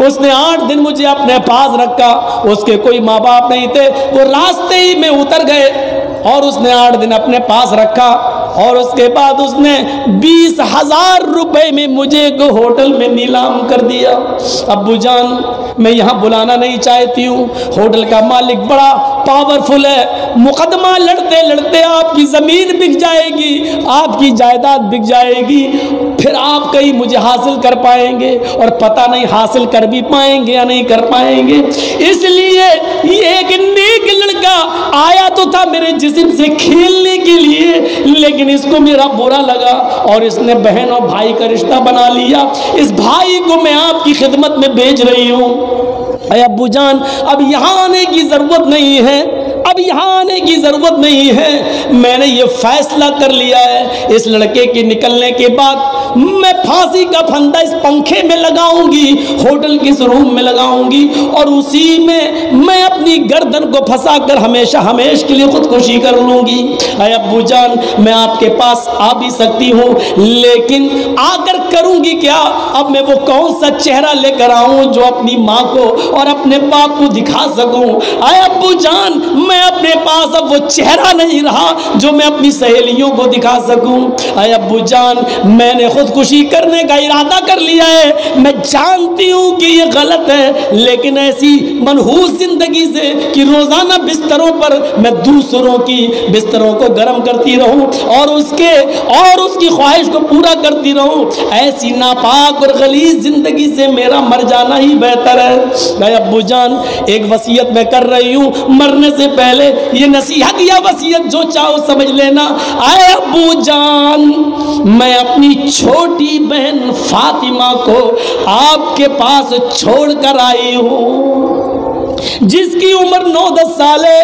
اس نے 8 دن مجھے اپنے پاس رکھا، اس کے کوئی ماں باپ نہیں تھے، وہ راستے ہی میں اتر گئے اور اس نے 8 دن اپنے پاس رکھا اور اس کے بعد اس نے 20,000 روپے میں مجھے ایک ہوٹل میں نیلام کر دیا۔ ابو جان میں یہاں بلانا نہیں چاہتی ہوں، ہوٹل کا مالک بڑا پاورفل ہے، مقدمہ لڑتے لڑتے آپ کی زمین بک جائے گی، آپ کی جائیداد بک جائے گی، پھر آپ کہیں مجھے حاصل کر پائیں گے اور پتہ نہیں حاصل کر بھی پائیں گے یا نہیں کر پائیں گے۔ اس لیے یہ ایک نیک لڑکا آیا تو تھا میرے جسم سے کھیلنے کے لیے، لیکن اس کو میرا برا لگا اور اس نے بہن اور بھائی کا رشتہ بنا لیا۔ اس بھائی کو میں آپ کی خدمت میں بھیج رہی ہوں۔ اے ابو جان، اب یہاں آنے کی ضرورت نہیں ہے، اب یہاں آنے کی ضرورت نہیں ہے، میں نے یہ فیصلہ کر لیا ہے، اس لڑکے کے نکلنے کے بعد میں پھانسی کا پھندا اس پنکھے میں لگاؤں گی، ہوٹل کے اس روم میں لگاؤں گی، اور اسی میں اپنی گردن کو پھنسا کر ہمیشہ ہمیشہ کے لیے خودکشی کر لوں گی۔ اے ابو جان، میں آپ کے پاس آ بھی سکتی ہوں، لیکن آ کر کروں گی کیا؟ اب میں وہ کون سا چہرہ لے کر آؤں جو اپنی ماں کو اور اپنے باپ کو دکھا سکوں؟ اے ابو جان، میں اپنے پاس اب وہ چہرہ نہیں رہا جو میں اپنی سہیلیوں کو دکھا سکوں۔ اے ابو جان، میں نے خودکشی کرنے کا ارادہ کر لیا ہے، میں جانتی ہوں کہ یہ غلط ہے، لیکن ایسی منحوس زندگی سے کہ روزانہ بستروں پر میں دوسروں کی بستروں کو گرم کرتی رہوں اور اس کی خواہش کو پورا کرتی رہوں، ایسی ناپاک اور غلیظ زندگی سے میرا مر جانا ہی بہتر ہے۔ اے ابو جان، ایک وصیت میں کر رہی ہوں، مرنے سے پہلے یہ نصیحت یا وصیت جو چاہو سمجھ لینا۔ اے ابو جان، میں اپنی چھوٹی بہن فاطمہ کو آپ کے پاس چھوڑ کر آئی ہوں، جس کی عمر 9-10 سال ہے۔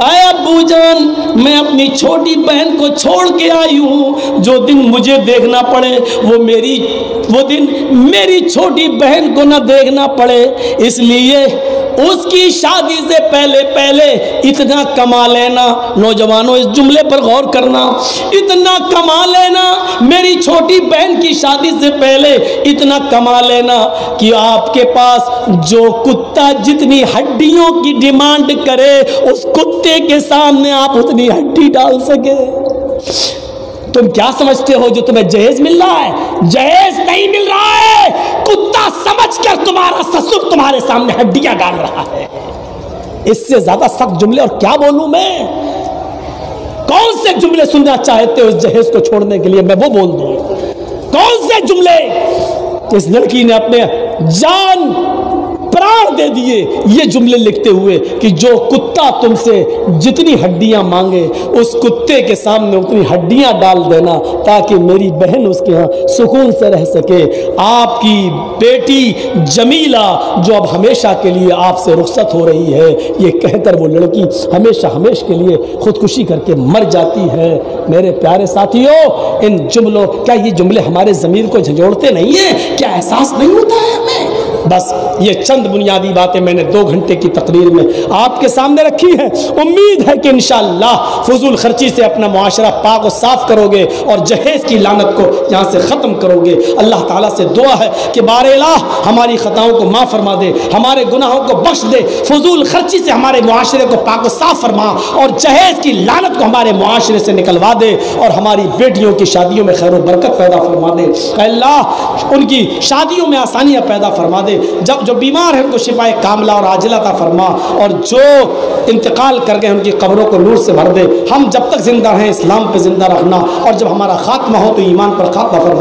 اے ابو جان، میں اپنی چھوٹی بہن کو چھوڑ کے آئی ہوں، جو دن مجھے دیکھنا پڑے وہ دن میری چھوٹی بہن کو نہ دیکھنا پڑے، اس لیے اس کی شادی سے پہلے اتنا کما لینا، نوجوانوں اس جملے پر غور کرنا، اتنا کما لینا، میری چھوٹی بہن کی شادی سے پہلے اتنا کما لینا کہ آپ کے پاس جو کتا جتنی ہڈیوں کی ڈیمانڈ کرے اس کتے کے سامنے آپ اتنی ہڈی ڈال سکے۔ تم کیا سمجھتے ہو جو تمہیں جہیز مل رہا ہے؟ جہیز نہیں مل رہا ہے، کتا سمجھ کر تمہارا سسر تمہارے سامنے ہڈیاں ڈال رہا ہے۔ اس سے زیادہ سخت جملے اور کیا بولوں میں؟ کون سے جملے سننا چاہتے ہو اس جہیز کو چھوڑنے کے لیے؟ میں وہ بول دوں۔ کون سے جملے؟ اس لڑکی نے اپنے جان پران دے دیے یہ جملے لکھتے ہوئے کہ جو کتا تم سے جتنی ہڈیاں مانگے اس کتے کے سامنے اتنی ہڈیاں ڈال دینا تاکہ میری بہن اس کے ہاں سکون سے رہ سکے۔ آپ کی بیٹی جمیلہ جو اب ہمیشہ کے لیے آپ سے رخصت ہو رہی ہے، یہ کہہ کر وہ لڑکی ہمیشہ کے لیے خودکشی کر کے مر جاتی ہے۔ میرے پیارے ساتھیوں، ان جملوں کیا یہ جملے ہمارے ضمیر کو جھنجھوڑتے نہیں ہیں؟ کیا احساس نہیں ہوتا ہے ہمیں؟ بس یہ چند بنیادی باتیں میں نے 2 گھنٹے کی تقریر میں آپ کے سامنے رکھی ہیں۔ امید ہے کہ انشاءاللہ فضول خرچی سے اپنا معاشرہ پاک و صاف کرو گے اور جہیز کی لعنت کو یہاں سے ختم کرو گے۔ اللہ تعالیٰ سے دعا ہے کہ بار الہ ہماری خطاؤں کو معاف فرما دے، ہمارے گناہوں کو بخش دے، فضول خرچی سے ہمارے معاشرے کو پاک و صاف فرما اور جہیز کی لعنت کو ہمارے معاشرے سے نکلوا دے اور ہماری بیٹیوں کی شادیوں میں خیر و برکت پیدا فرما دے۔ اے اللہ ان کی شادیوں میں آسانیاں پیدا فرما دے، جو بیمار ہیں ان کو شفائے کاملہ اور عاجلہ عطا فرما، اور جو انتقال کر گئے ان کی قبروں کو نور سے بھر دے۔ ہم جب تک زندہ رہیں اسلام پہ زندہ رکھنا، اور جب ہمارا خاتمہ ہو تو ایمان پر خاتمہ فرما۔